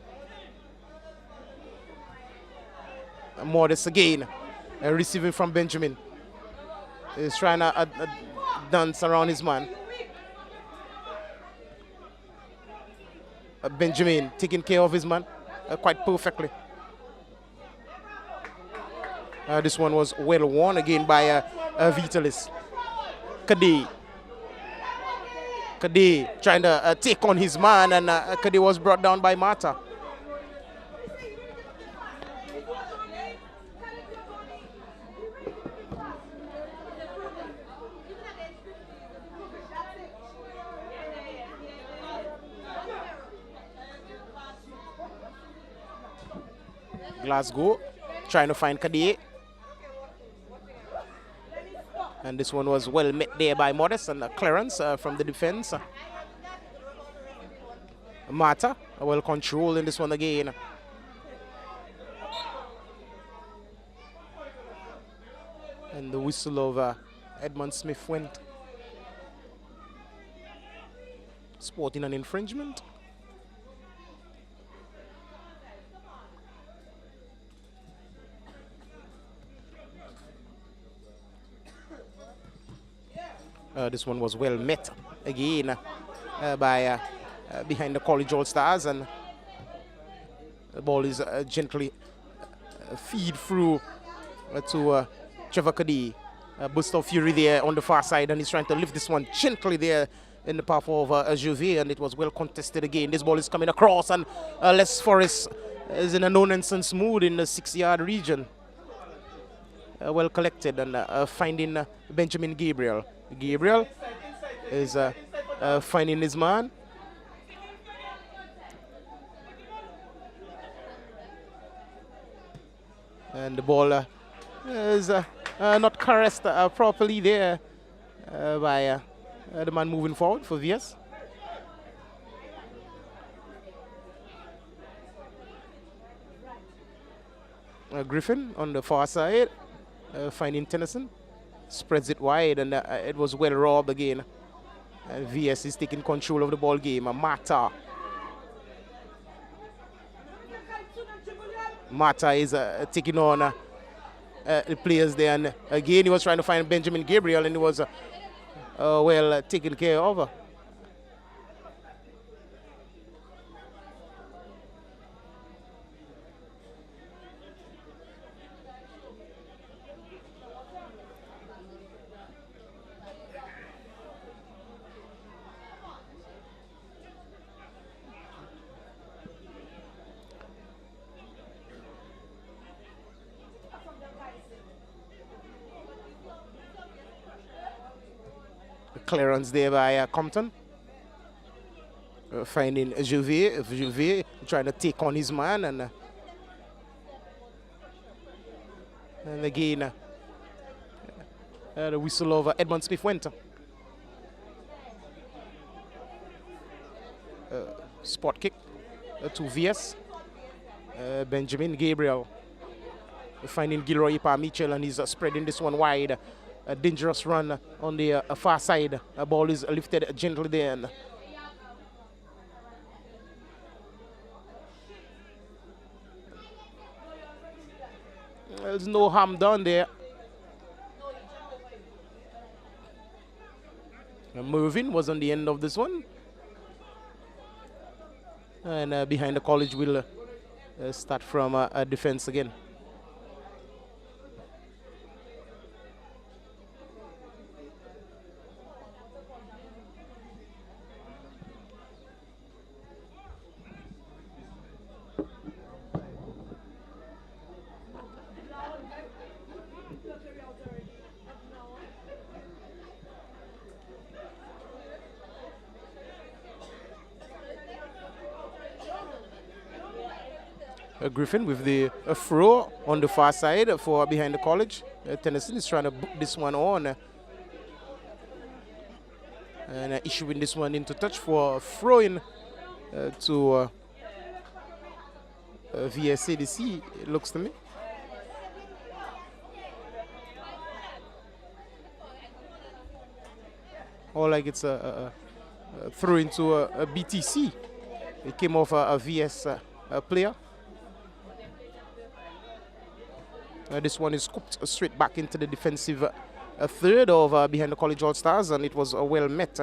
Modest again. Receiving from Benjamin. He's trying to dance around his man. Benjamin taking care of his man quite perfectly. This one was well won again by Vitalis. Kade trying to take on his man, and Kade was brought down by Mata. Glasgow trying to find Kade. And this one was well met there by Modest, and clearance from the defense. Mata well controlled in this one again. And the whistle of Edmund Smith went. Sporting an infringement. This one was well met again by behind the College All Stars, and the ball is gently feed through to Trevor Kadee. Burst of fury there on the far side, and he's trying to lift this one gently there in the path of Juve, and it was well contested again. This ball is coming across, and Les Forrest is in a no-nonsense mood in the 6-yard region. Well collected, and finding Benjamin Gabriel. Gabriel is finding his man. And the ball is not caressed properly there by the man moving forward for VS. Griffin on the far side, finding Tennyson, spreads it wide, and it was well robbed again. VS is taking control of the ball game. Mata is taking on the players there, and again he was trying to find Benjamin Gabriel, and he was well taken care of. Clearance there by Compton. Finding Juve trying to take on his man, and again the whistle of Edmund Smith went. Spot kick to VS. Benjamin Gabriel finding Gilroy Mitchell, and he's spreading this one wide. A dangerous run on the far side. A ball is lifted gently there. There's no harm done there. Mervin was on the end of this one. And behind the College will start from a defense again. Griffin with the throw on the far side for behind the College. Tennyson is trying to book this one on. And issuing this one into touch for throwing to VSADC, it looks to me. Or like it's a throw into a BTC. It came off a VS player. This one is scooped straight back into the defensive third of behind the College All Stars, and it was well met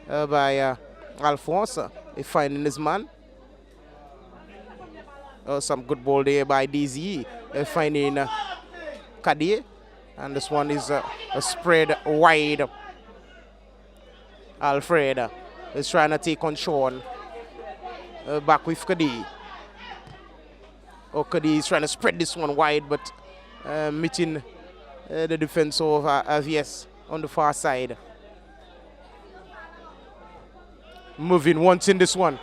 by Alphonse, finding his man. Some good ball there by DZ, finding Kadee, and this one is spread wide. Alfred is trying to take on Sean. Back with Kadee. Kadee is trying to spread this one wide, but meeting the defense of VS on the far side. Moving wanting this one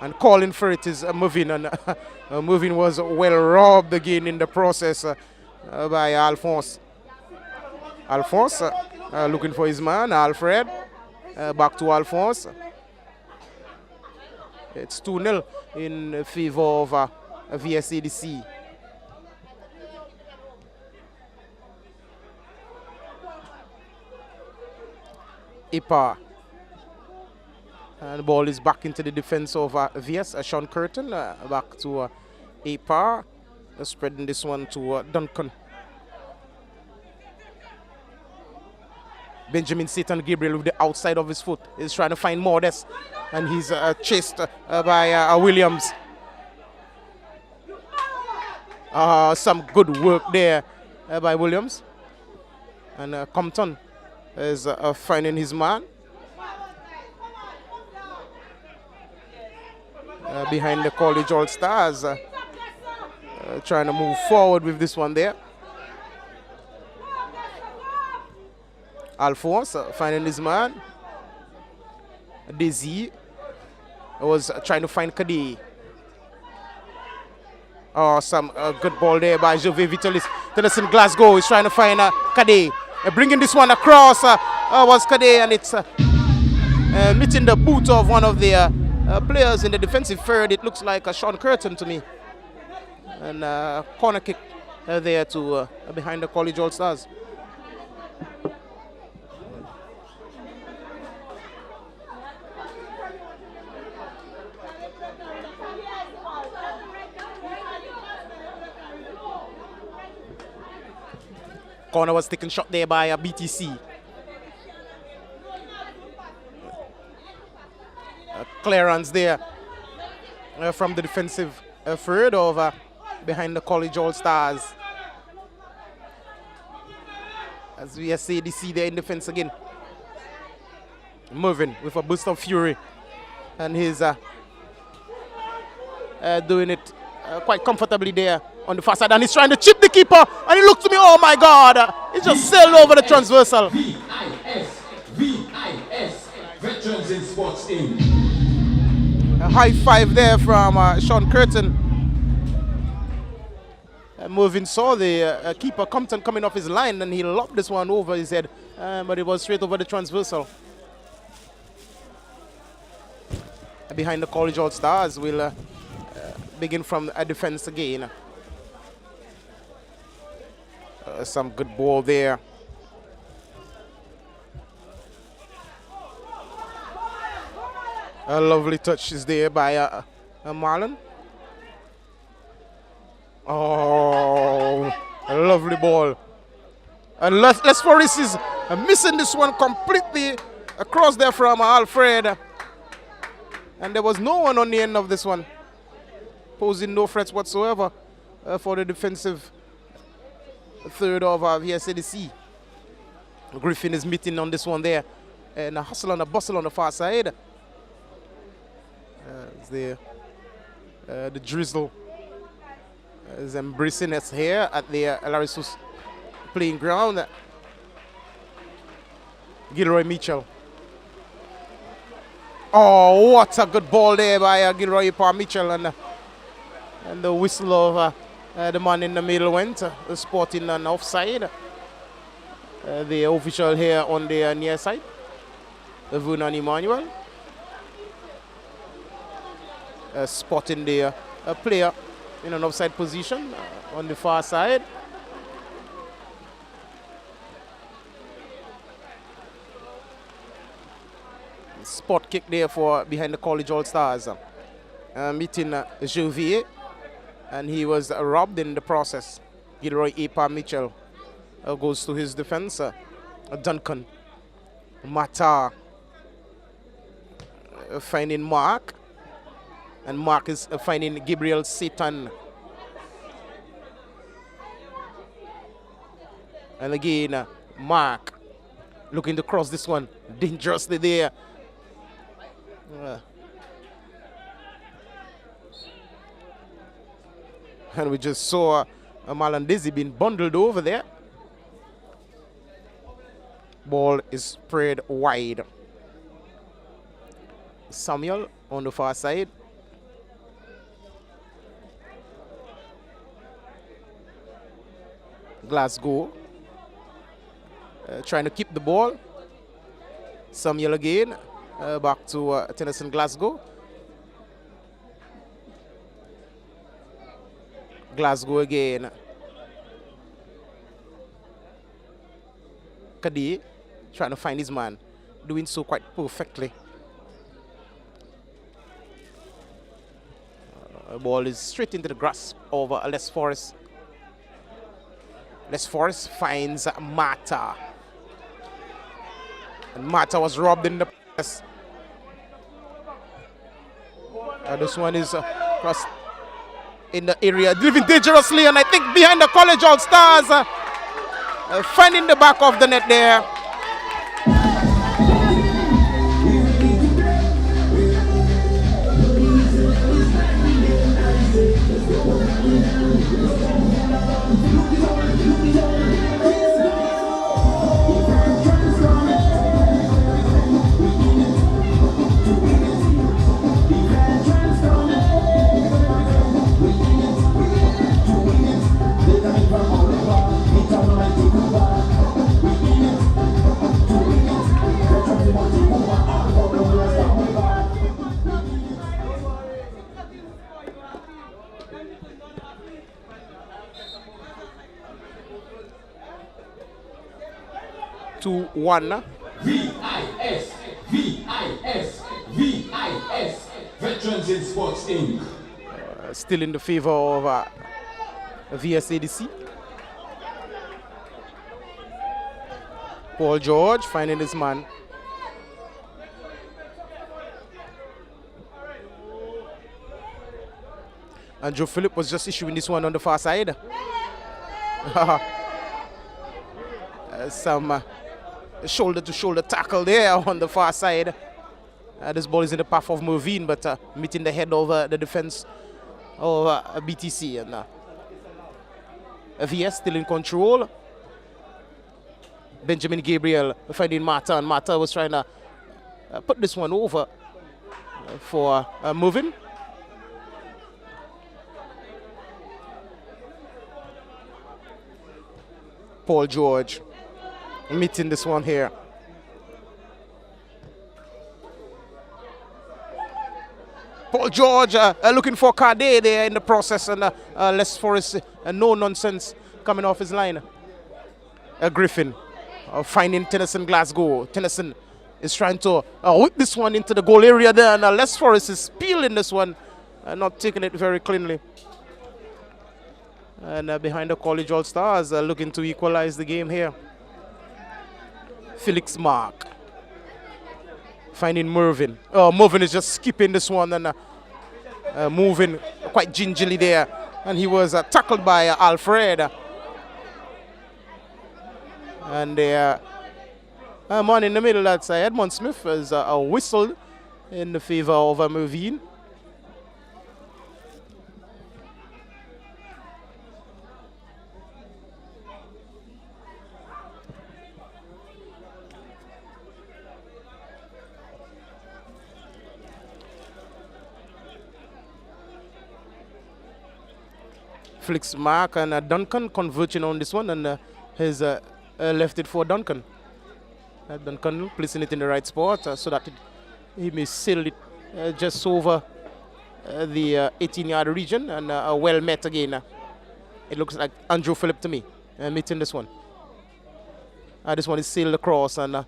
and calling for it is Moving, and Moving was well robbed again in the process by Alphonse. Alphonse looking for his man, Alfred. Back to Alphonse. It's 2-0 in favor of VSADC. Ipa. And the ball is back into the defense of VS. Sean Curtin back to Ipa. Spreading this one to Duncan. Benjamin Satan Gabriel with the outside of his foot is trying to find Modest, and he's chased by Williams. Some good work there by Williams. And Compton is finding his man. Behind the College All Stars. Trying to move forward with this one there. Alphonse finding his man. Dizzy was trying to find Kadi. Some good ball there by Jove Vitalis. Tennyson Glasgow is trying to find Kade. Bringing this one across was Kade, and it's meeting the boot of one of the players in the defensive third. It looks like Sean Curtin to me. And corner kick there to behind the College All Stars. Corner was taken shot there by BTC. Clearance there from the defensive third over behind the College All Stars. As VSADC there in defense again. Moving with a burst of fury. And he's doing it quite comfortably there on the far side, and he's trying to chip the keeper, and he looked to me, oh my God, he just sailed over the transversal. VIS, Veterans in Sports Inc. A high five there from Sean Curtin. Moving saw the keeper Compton coming off his line, and he lobbed this one over his head, but it was straight over the transversal. Behind the College All Stars, we'll begin from a defense again. Some good ball there. A lovely touch is there by Marlon. Oh, a lovely ball. And Les Forrest is missing this one completely across there from Alfred. And there was no one on the end of this one, posing no threats whatsoever for the defensive third of VSADC. Griffin is meeting on this one there, and a hustle and a bustle on the far side. The drizzle is embracing us here at the Larisus playing ground. Gilroy Mitchell. Oh, what a good ball there by Gilroy Mitchell, and the whistle of the man in the middle went, spotting an offside. The official here on the near side, Vernon Emmanuel, spotting the player in an offside position on the far side. Spot kick there for behind the College All Stars. Meeting Jouvier, and he was robbed in the process. Gilroy Mitchell goes to his defense. Duncan Mata finding Mark, and Mark is finding Gabriel Satan. And again, Mark looking to cross this one dangerously there. And we just saw Marlon Dizzy being bundled over there. Ball is spread wide. Samuel on the far side. Glasgow trying to keep the ball. Samuel again. Back to Tennyson Glasgow. Glasgow again. Kadi trying to find his man. Doing so quite perfectly. The ball is straight into the grasp of Les Forrest. Les Forrest finds Mata. And Mata was robbed in the press. This one is crossed in the area, living dangerously, and I think behind the College All Stars, finding the back of the net there. Two, one. VIS, Veterans in Sports Inc. Still in the favor of VSADC. Paul George finding his man. Andrew Phillip was just issuing this one on the far side. Some shoulder-to-shoulder tackle there on the far side. This ball is in the path of Mervyn, but meeting the head of the defense of BTC. And VS still in control. Benjamin Gabriel finding Mata, and Mata was trying to put this one over for Mervyn. Paul George meeting this one here. Paul George looking for Cardet there in the process, and Les Forrest, no nonsense coming off his line. Griffin finding Tennyson Glasgow. Tennyson is trying to whip this one into the goal area there, and Les Forrest is peeling this one, not taking it very cleanly. And behind the College All Stars, looking to equalize the game here. Felix Mark finding Mervyn. Mervyn is just skipping this one and moving quite gingerly there. And he was tackled by Alfred. And the man in the middle, that's Edmund Smith, is whistled in the favor of Mervyn. Felix Mark and Duncan converging on this one, and has left it for Duncan. Duncan placing it in the right spot so that he may sail it just over the 18-yard region, and well met again. It looks like Andrew Phillip to me meeting this one. This one is sailed across, and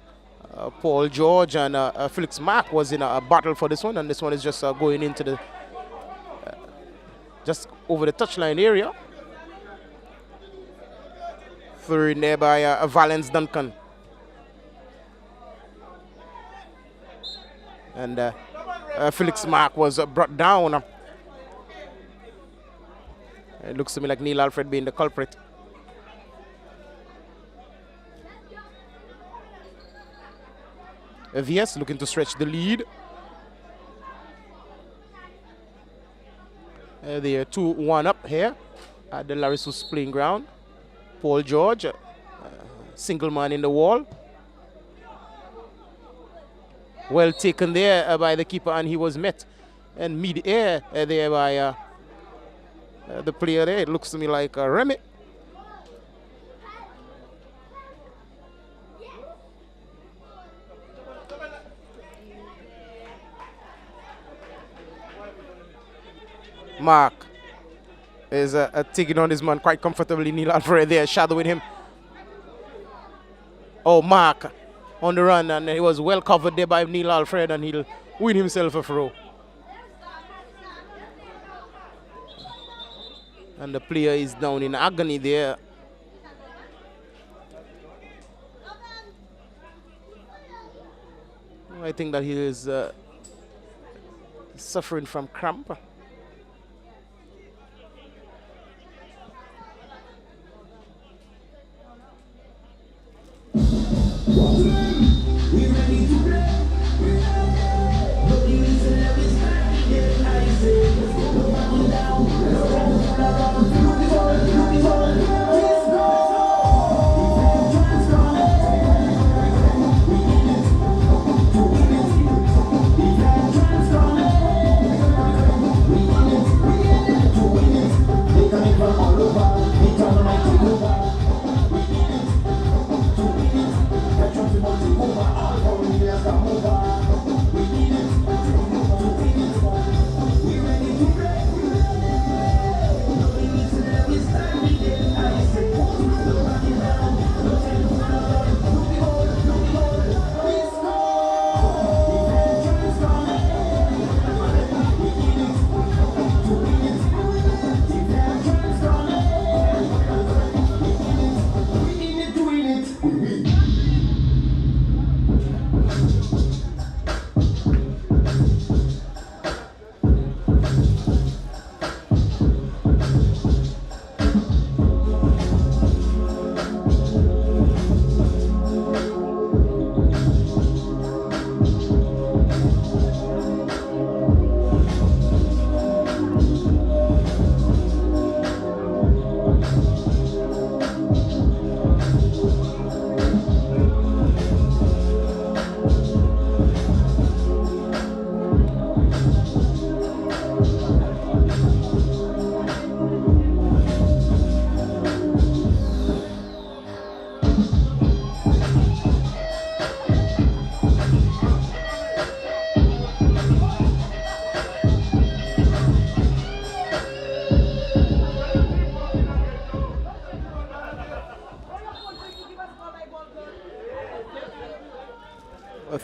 Paul George and Felix Mark was in a battle for this one, and this one is just going into the just over the touchline area. Through in there by Valence Duncan. And Felix Mark was brought down. It looks to me like Neil Alfred being the culprit. VS looking to stretch the lead. They're 2-1 up here at the Larissus playing ground. Paul George, single man in the wall. Well taken there by the keeper, and he was met in mid-air there by the player there. It looks to me like Remy. Mark is taking on his man quite comfortably. Neil Alfred there shadowing him. Oh, Mark on the run, and he was well covered there by Neil Alfred, and he'll win himself a throw. And the player is down in agony there. I think that he is suffering from cramp.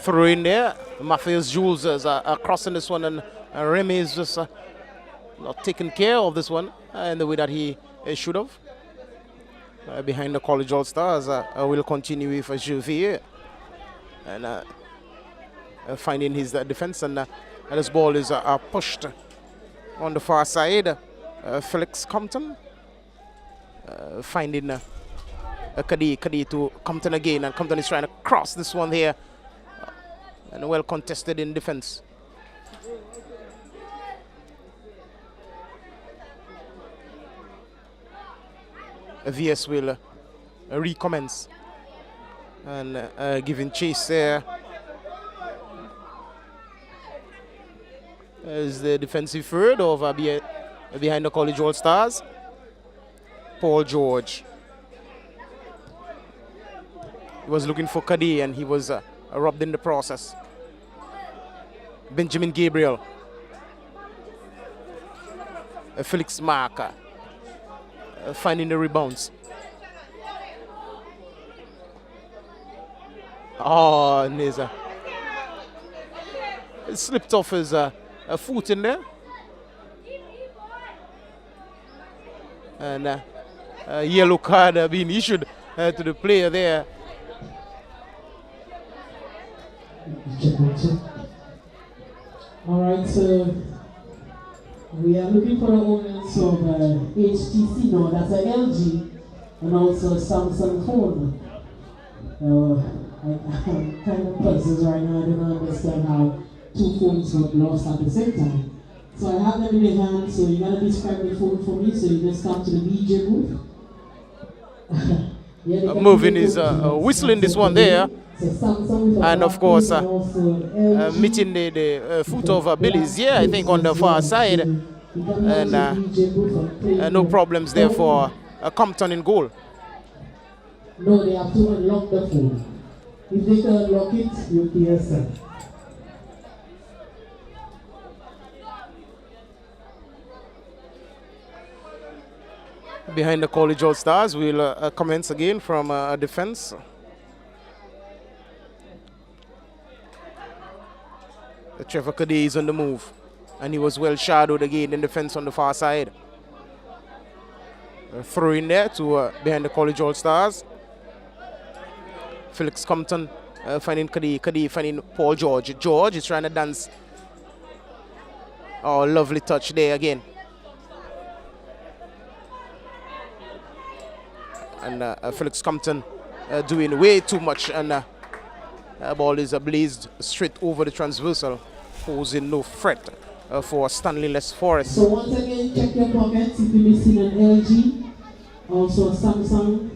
Throw in there. Matthias Jules is crossing this one, and Remy is just not taking care of this one in the way that he should have. Behind the College All Stars, will continue with Javier and finding his defense, and this ball is pushed on the far side. Felix Compton finding Kadi to Compton again, and Compton is trying to cross this one here. And well contested in defense. VS will recommence and giving chase there. Is the defensive third over behind the College All Stars. Paul George. He was looking for Kadi and he was robbed in the process. Benjamin Gabriel. Felix Marker. Finding the rebounds. Oh, Neza. It slipped off his foot in there. And a yellow card being issued to the player there. All right, so we are looking for the owners of HTC, no, that's a LG, and also a Samsung phone. I'm kind of puzzled right now. I don't understand how two phones were lost at the same time. So I have them in my hand, so you gotta describe the phone for me, so you just come to the DJ booth. Yeah, moving is whistling this one there. And of course, meeting the foot of Billy's here, I think, on the far side. And no problems there for Compton in goal. No, they have to unlock the phone. If they can unlock it, you'll be a set. Behind the College All Stars, we'll commence again from defense. Trevor Kade is on the move, and he was well shadowed again in defense on the far side. Throw in there to behind the College All Stars. Felix Compton finding Kade finding Paul George. George is trying to dance. Oh, lovely touch there again. And Felix Compton doing way too much, and ball is blazed straight over the transversal, posing no threat for Stanley Les Forest. So once again, check your pockets if you're missing an LG, also a Samsung.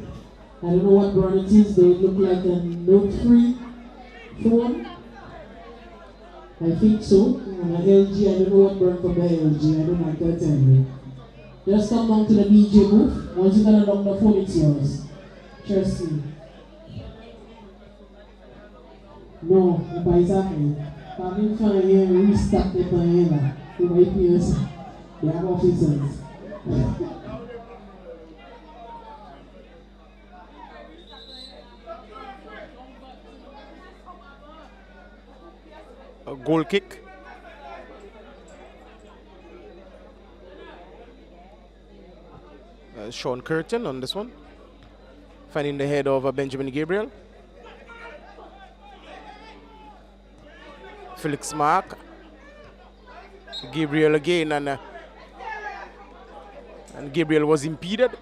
I don't know what brand it is. They look like a Note 3 phone. I think so. And an LG, I don't know what brand from the LG. I don't know, I can't tell you. Just come down to the DJ booth. Once you can unlock the phone, it's yours. Trust me. No, by exactly. I'm trying to restock the plan. To my peers, they have officers. A goal kick. Sean Curtin on this one, finding the head of Benjamin Gabriel. Felix Mark, Gabriel again, and Gabriel was impeded.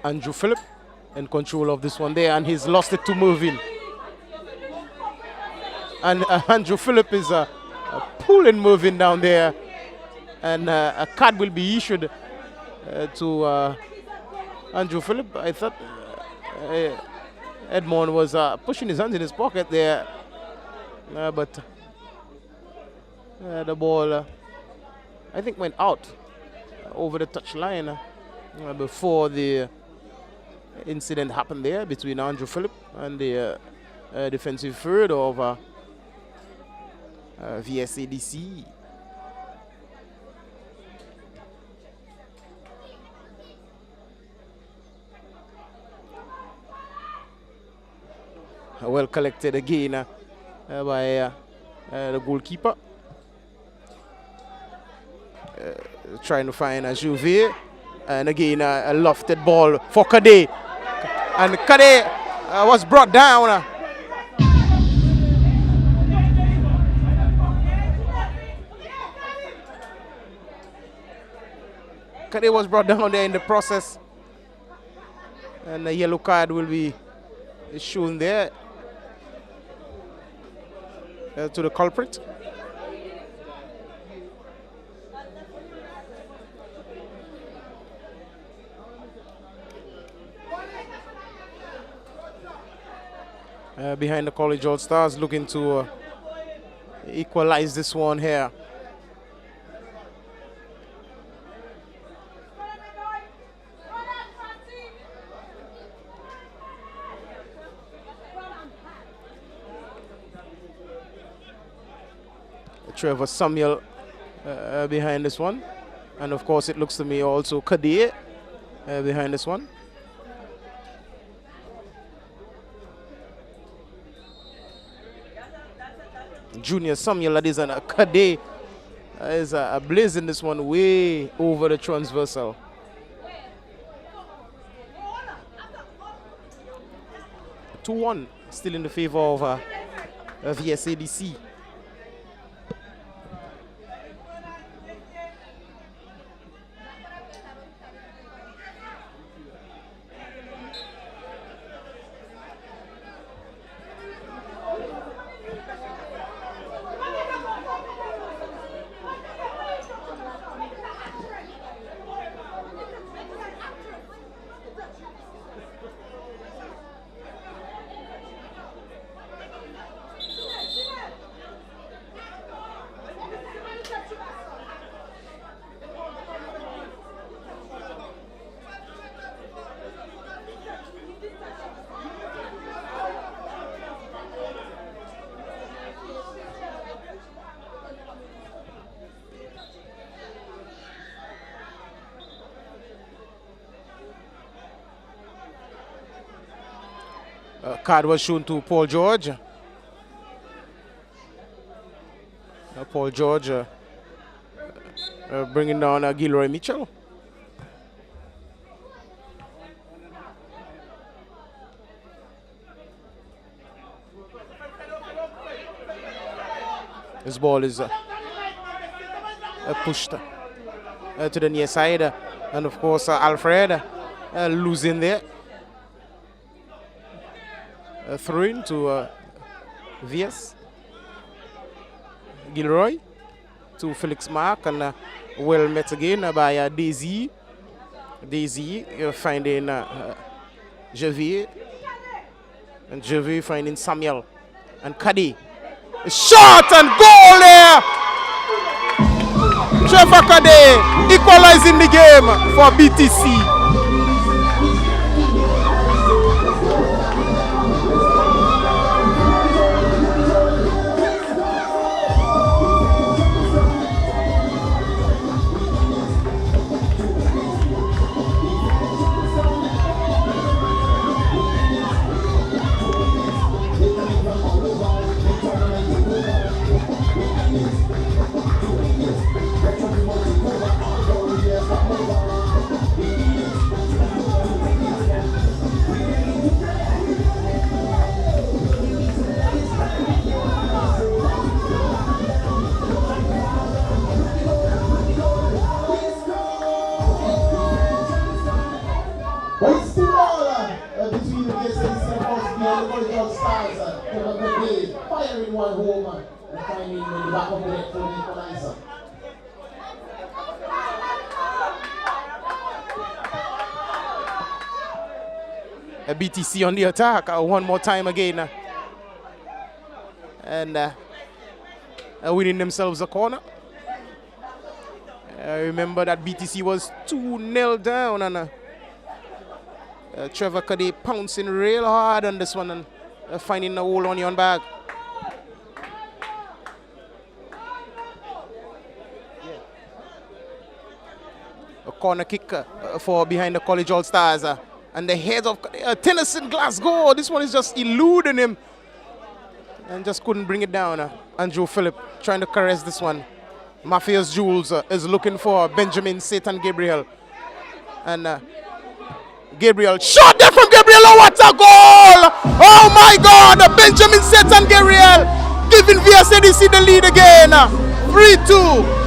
Andrew Phillip in control of this one there, and he's lost it to Mervyn. And Andrew Phillip is pulling Mervyn down there, and a card will be issued to Andrew Phillip. I thought Edmond was pushing his hands in his pocket there, but the ball, I think, went out over the touch line before the incident happened there between Andrew Phillip and the defensive third of VSADC. Well collected again by the goalkeeper. Trying to find a Juve, and again a lofted ball for Kade, and Kade was brought down. Kade was brought down there in the process, and a yellow card will be shown there to the culprit. Behind the College All Stars, looking to equalize this one here. Trevor Samuel behind this one, and of course it looks to me also Kade behind this one. Junior Samuel, that is, and Kade is blazing this one way over the transversal. Two 2-1 still in the favor of VSADC. Card was shown to Paul George. Paul George bringing down Gilroy Mitchell. This ball is pushed to the near side, and of course Alfred losing there. Throw in to VS Gilroy to Felix Mark, and well met again by Daisy. Daisy finding Javier, and Javier finding Samuel, and Kadi. Shot and goal there! Trevor Kade equalizing the game for BTC. Between the VSADC and the College ALL Stars, firing one home and finding in the back of the net for the equalizer. BTC on the attack one more time again, and winning themselves a corner. Remember that BTC was 2-0 down, and Trevor Kade pouncing real hard on this one and finding a whole onion bag. A corner kick for behind the College All Stars, and the head of Tennyson Glasgow. This one is just eluding him and just couldn't bring it down. Andrew Phillip trying to caress this one. Matthias Jules is looking for Benjamin Satan Gabriel, and Gabriel shot there from Gabriel. Oh, what a goal! Oh my God! Benjamin Satan Gabriel giving VSADC the lead again. 3-2.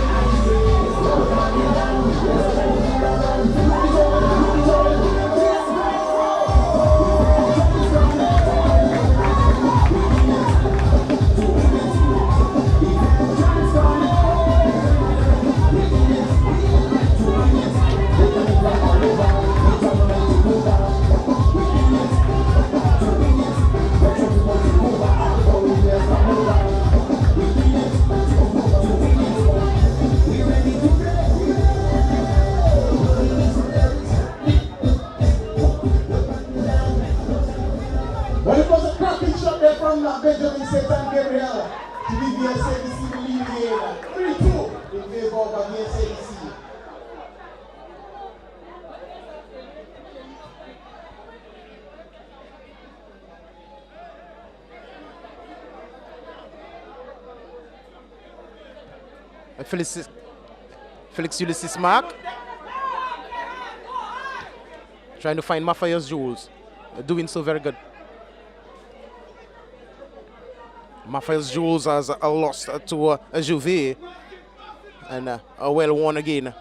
From Benjamin Satan Gabriel to be VSADC the lead game. 3-2 in favor of VSADC. Felix Ulysses Mark trying to find Matthias Jules, doing so very good. Matthias Jules has lost to Juve, and well won again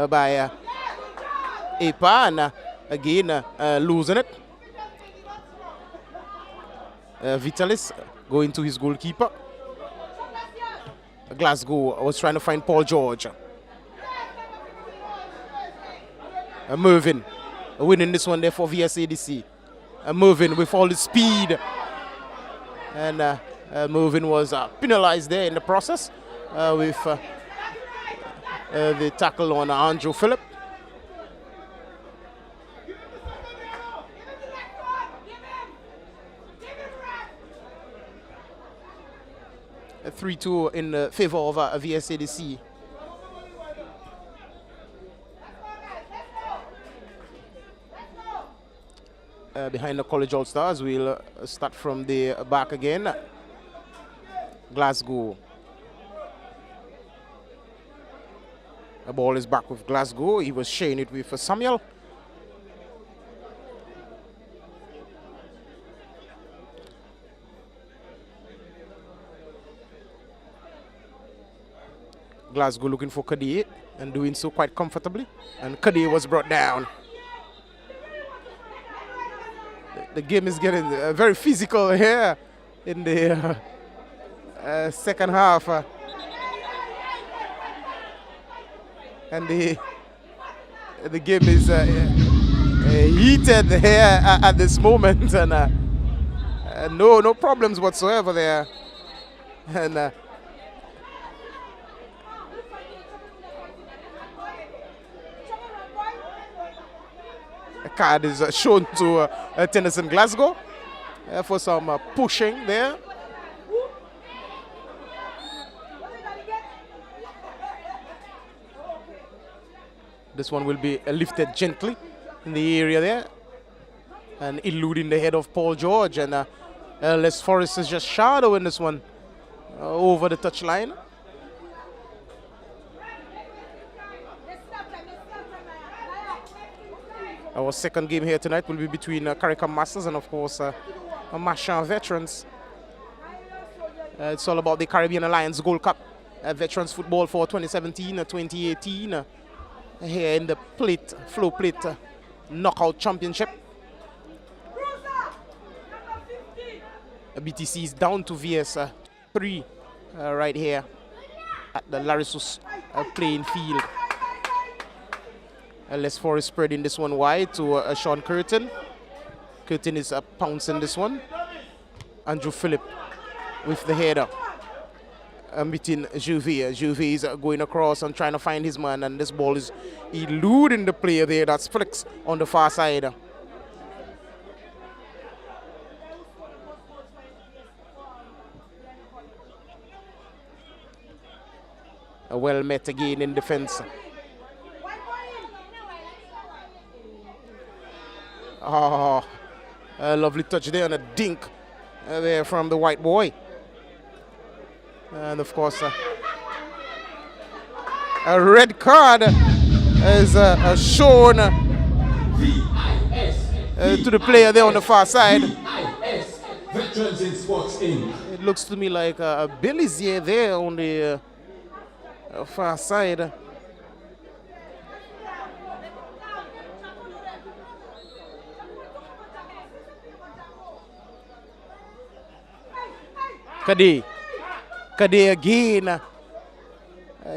by Epa, and again losing it. Vitalis going to his goalkeeper. Glasgow was trying to find Paul George. Mervyn winning this one there for VSADC. Mervyn with all the speed. And Mervyn was penalized there in the process with the tackle on Andrew Phillip. A 3-2 in favor of VSADC. Behind the College All Stars, we'll start from the back again. Glasgow. The ball is back with Glasgow. He was sharing it with Samuel. Glasgow looking for Kadey and doing so quite comfortably. And Kadey was brought down. The game is getting very physical here in the second half. And the game is heated here at this moment. And no problems whatsoever there. And a card is shown to Tennyson Glasgow for some pushing there. This one will be lifted gently in the area there and eluding the head of Paul George. And Les Forrest is just shadowing this one over the touchline. Our second game here tonight will be between CARICOM Masters and, of course, Marchand Veterans. It's all about the Caribbean Alliance Gold Cup Veterans Football for 2017-2018 here in the Flow Plate Knockout Championship. BTC is down to VS3 right here at the Larissus playing field. Les Forrest spreading this one wide to Sean Curtin. Curtin is pouncing this one. Andrew Phillip with the header. Meeting Juve. Juve is going across and trying to find his man, and this ball is eluding the player there. That's Flex on the far side. Well met again in defense. Oh, a lovely touch there and a dink there from the white boy. And of course, a red card is shown to the player there on the far side. Veterans in Sports Inc. It looks to me like a Belizier there on the far side. Kadey again.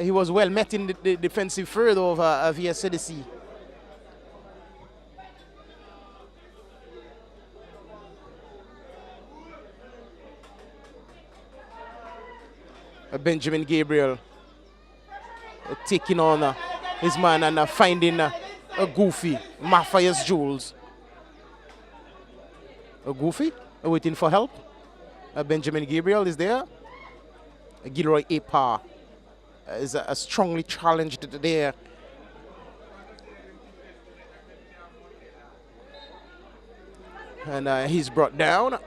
He was well met in the defensive third of VSADC. Benjamin Gabriel taking on his man and finding a Goofy, Matthias Jules. A Goofy waiting for help. Benjamin Gabriel is there. Gilroy Apar is strongly challenged there. And he's brought down.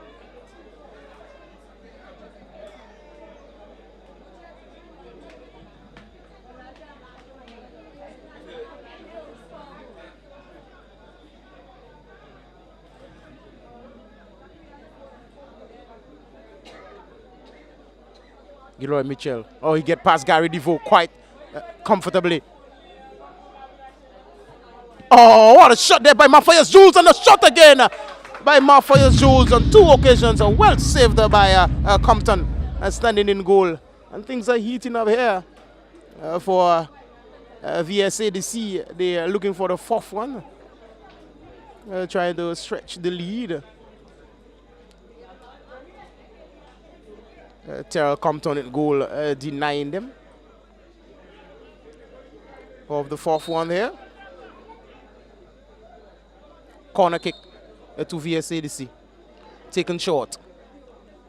Gilroy Mitchell. Oh, he get past Gary DeVoe quite comfortably. Oh, what a shot there by Matthias Jules, and a shot again by Matthias Jules on two occasions. Well saved by Compton standing in goal. And things are heating up here for VSADC. They are looking for the fourth one. Trying to stretch the lead. Terrell Compton in goal, denying them of the fourth one there. Corner kick to VSADC, taken short,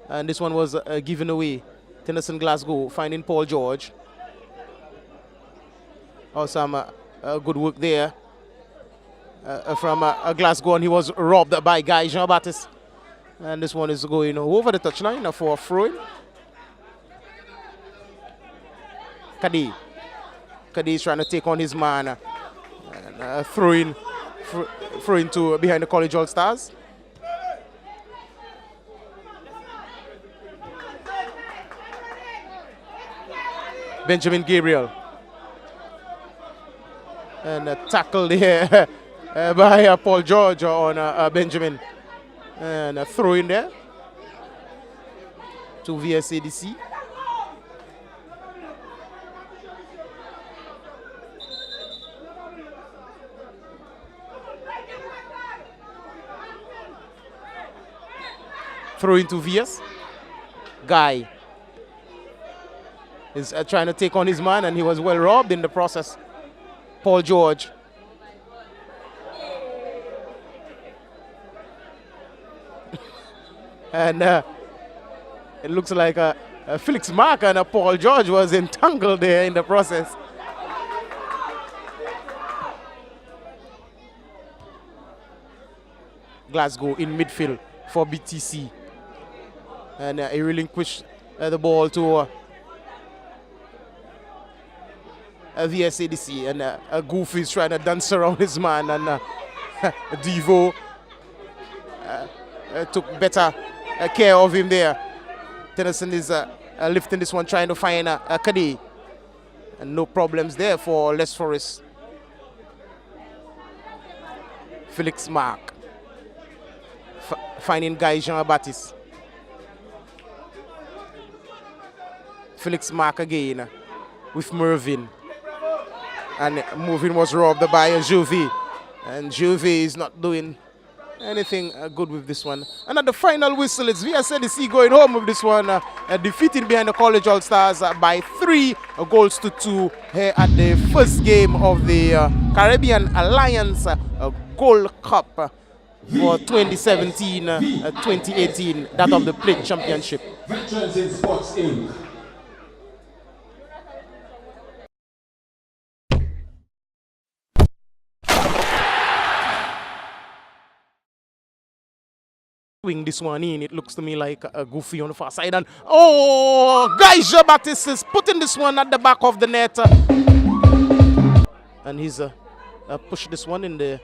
and this one was given away. Tennyson Glasgow finding Paul George. Some good work there from Glasgow, and he was robbed by Guy Jean-Baptiste. And this one is going over the touchline for a throw-in. Kadi. Kadi is trying to take on his man. And throw into behind the College All Stars. Benjamin Gabriel. And a tackle there by Paul George on Benjamin. And a throw in there to VSADC. Throw into VS. Guy is trying to take on his man, and he was well robbed in the process. Paul George. And it looks like Felix Mark and Paul George was entangled there in the process. Glasgow in midfield for BTC. And he relinquished the ball to VSADC, and Goofy is trying to dance around his man, and Devo took better care of him there. Tennyson is lifting this one, trying to find Kadi, and no problems there for Les Forest. Felix Mark finding Guy Jean-Baptiste. Felix Mark again with Mervyn. And Mervyn was robbed by Jovi. And Jovi is not doing anything good with this one. And at the final whistle, it's VSADC going home with this one, defeating behind the College All Stars by 3 goals to 2 here at the first game of the Caribbean Alliance Gold Cup for 2017-2018, that of the Plate Championship. Veterans in Sports Inc. Swing this one in, it looks to me like a Goofy on the far side, and Guy Jean-Baptiste is putting this one at the back of the net, and he's pushed this one in the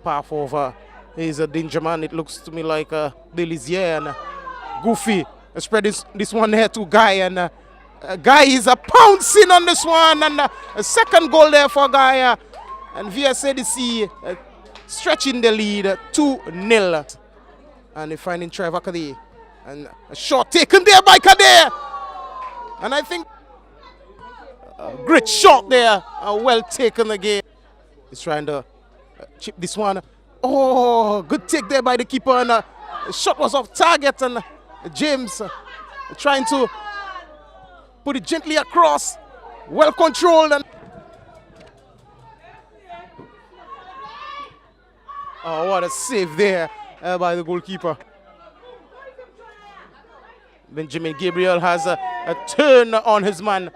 path of his danger man. It looks to me like Delizier, and Goofy spread this one here to Guy, and Guy is pouncing on this one, and a second goal there for Guy, and VSADC stretching the lead 2-0. And they're finding Trevor Kadi. And a shot taken there by Kadi. And I think a great shot there. Well taken again. He's trying to chip this one. Oh, good take there by the keeper. And the shot was off target. And James trying to put it gently across. Well controlled. And oh, what a save there by the goalkeeper. Benjamin Gabriel has a turn on his man,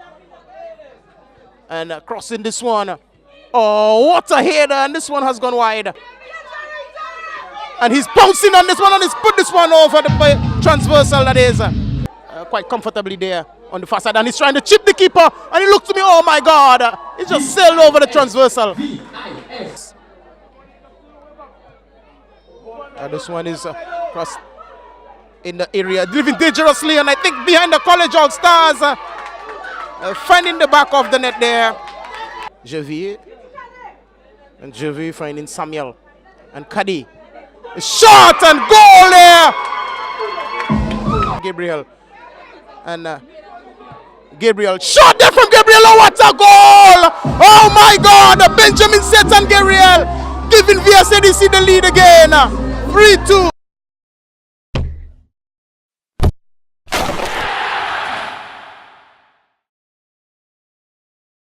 and crossing this one. Oh, what a header, and this one has gone wide. And he's pouncing on this one, and he's put this one over the transversal, that is quite comfortably there on the far side, and he's trying to chip the keeper, and he looks to me, oh my God, he just sailed over the transversal. This one is crossed in the area, driven dangerously, and I think behind the College All Stars, finding the back of the net there. Javier, and Javier finding Samuel, and Kadi. A shot and goal there! Gabriel, and Gabriel, shot there from Gabriel, oh what a goal! Oh my God, Benjamin Sets and Gabriel, giving VSADC the lead again. 3-2.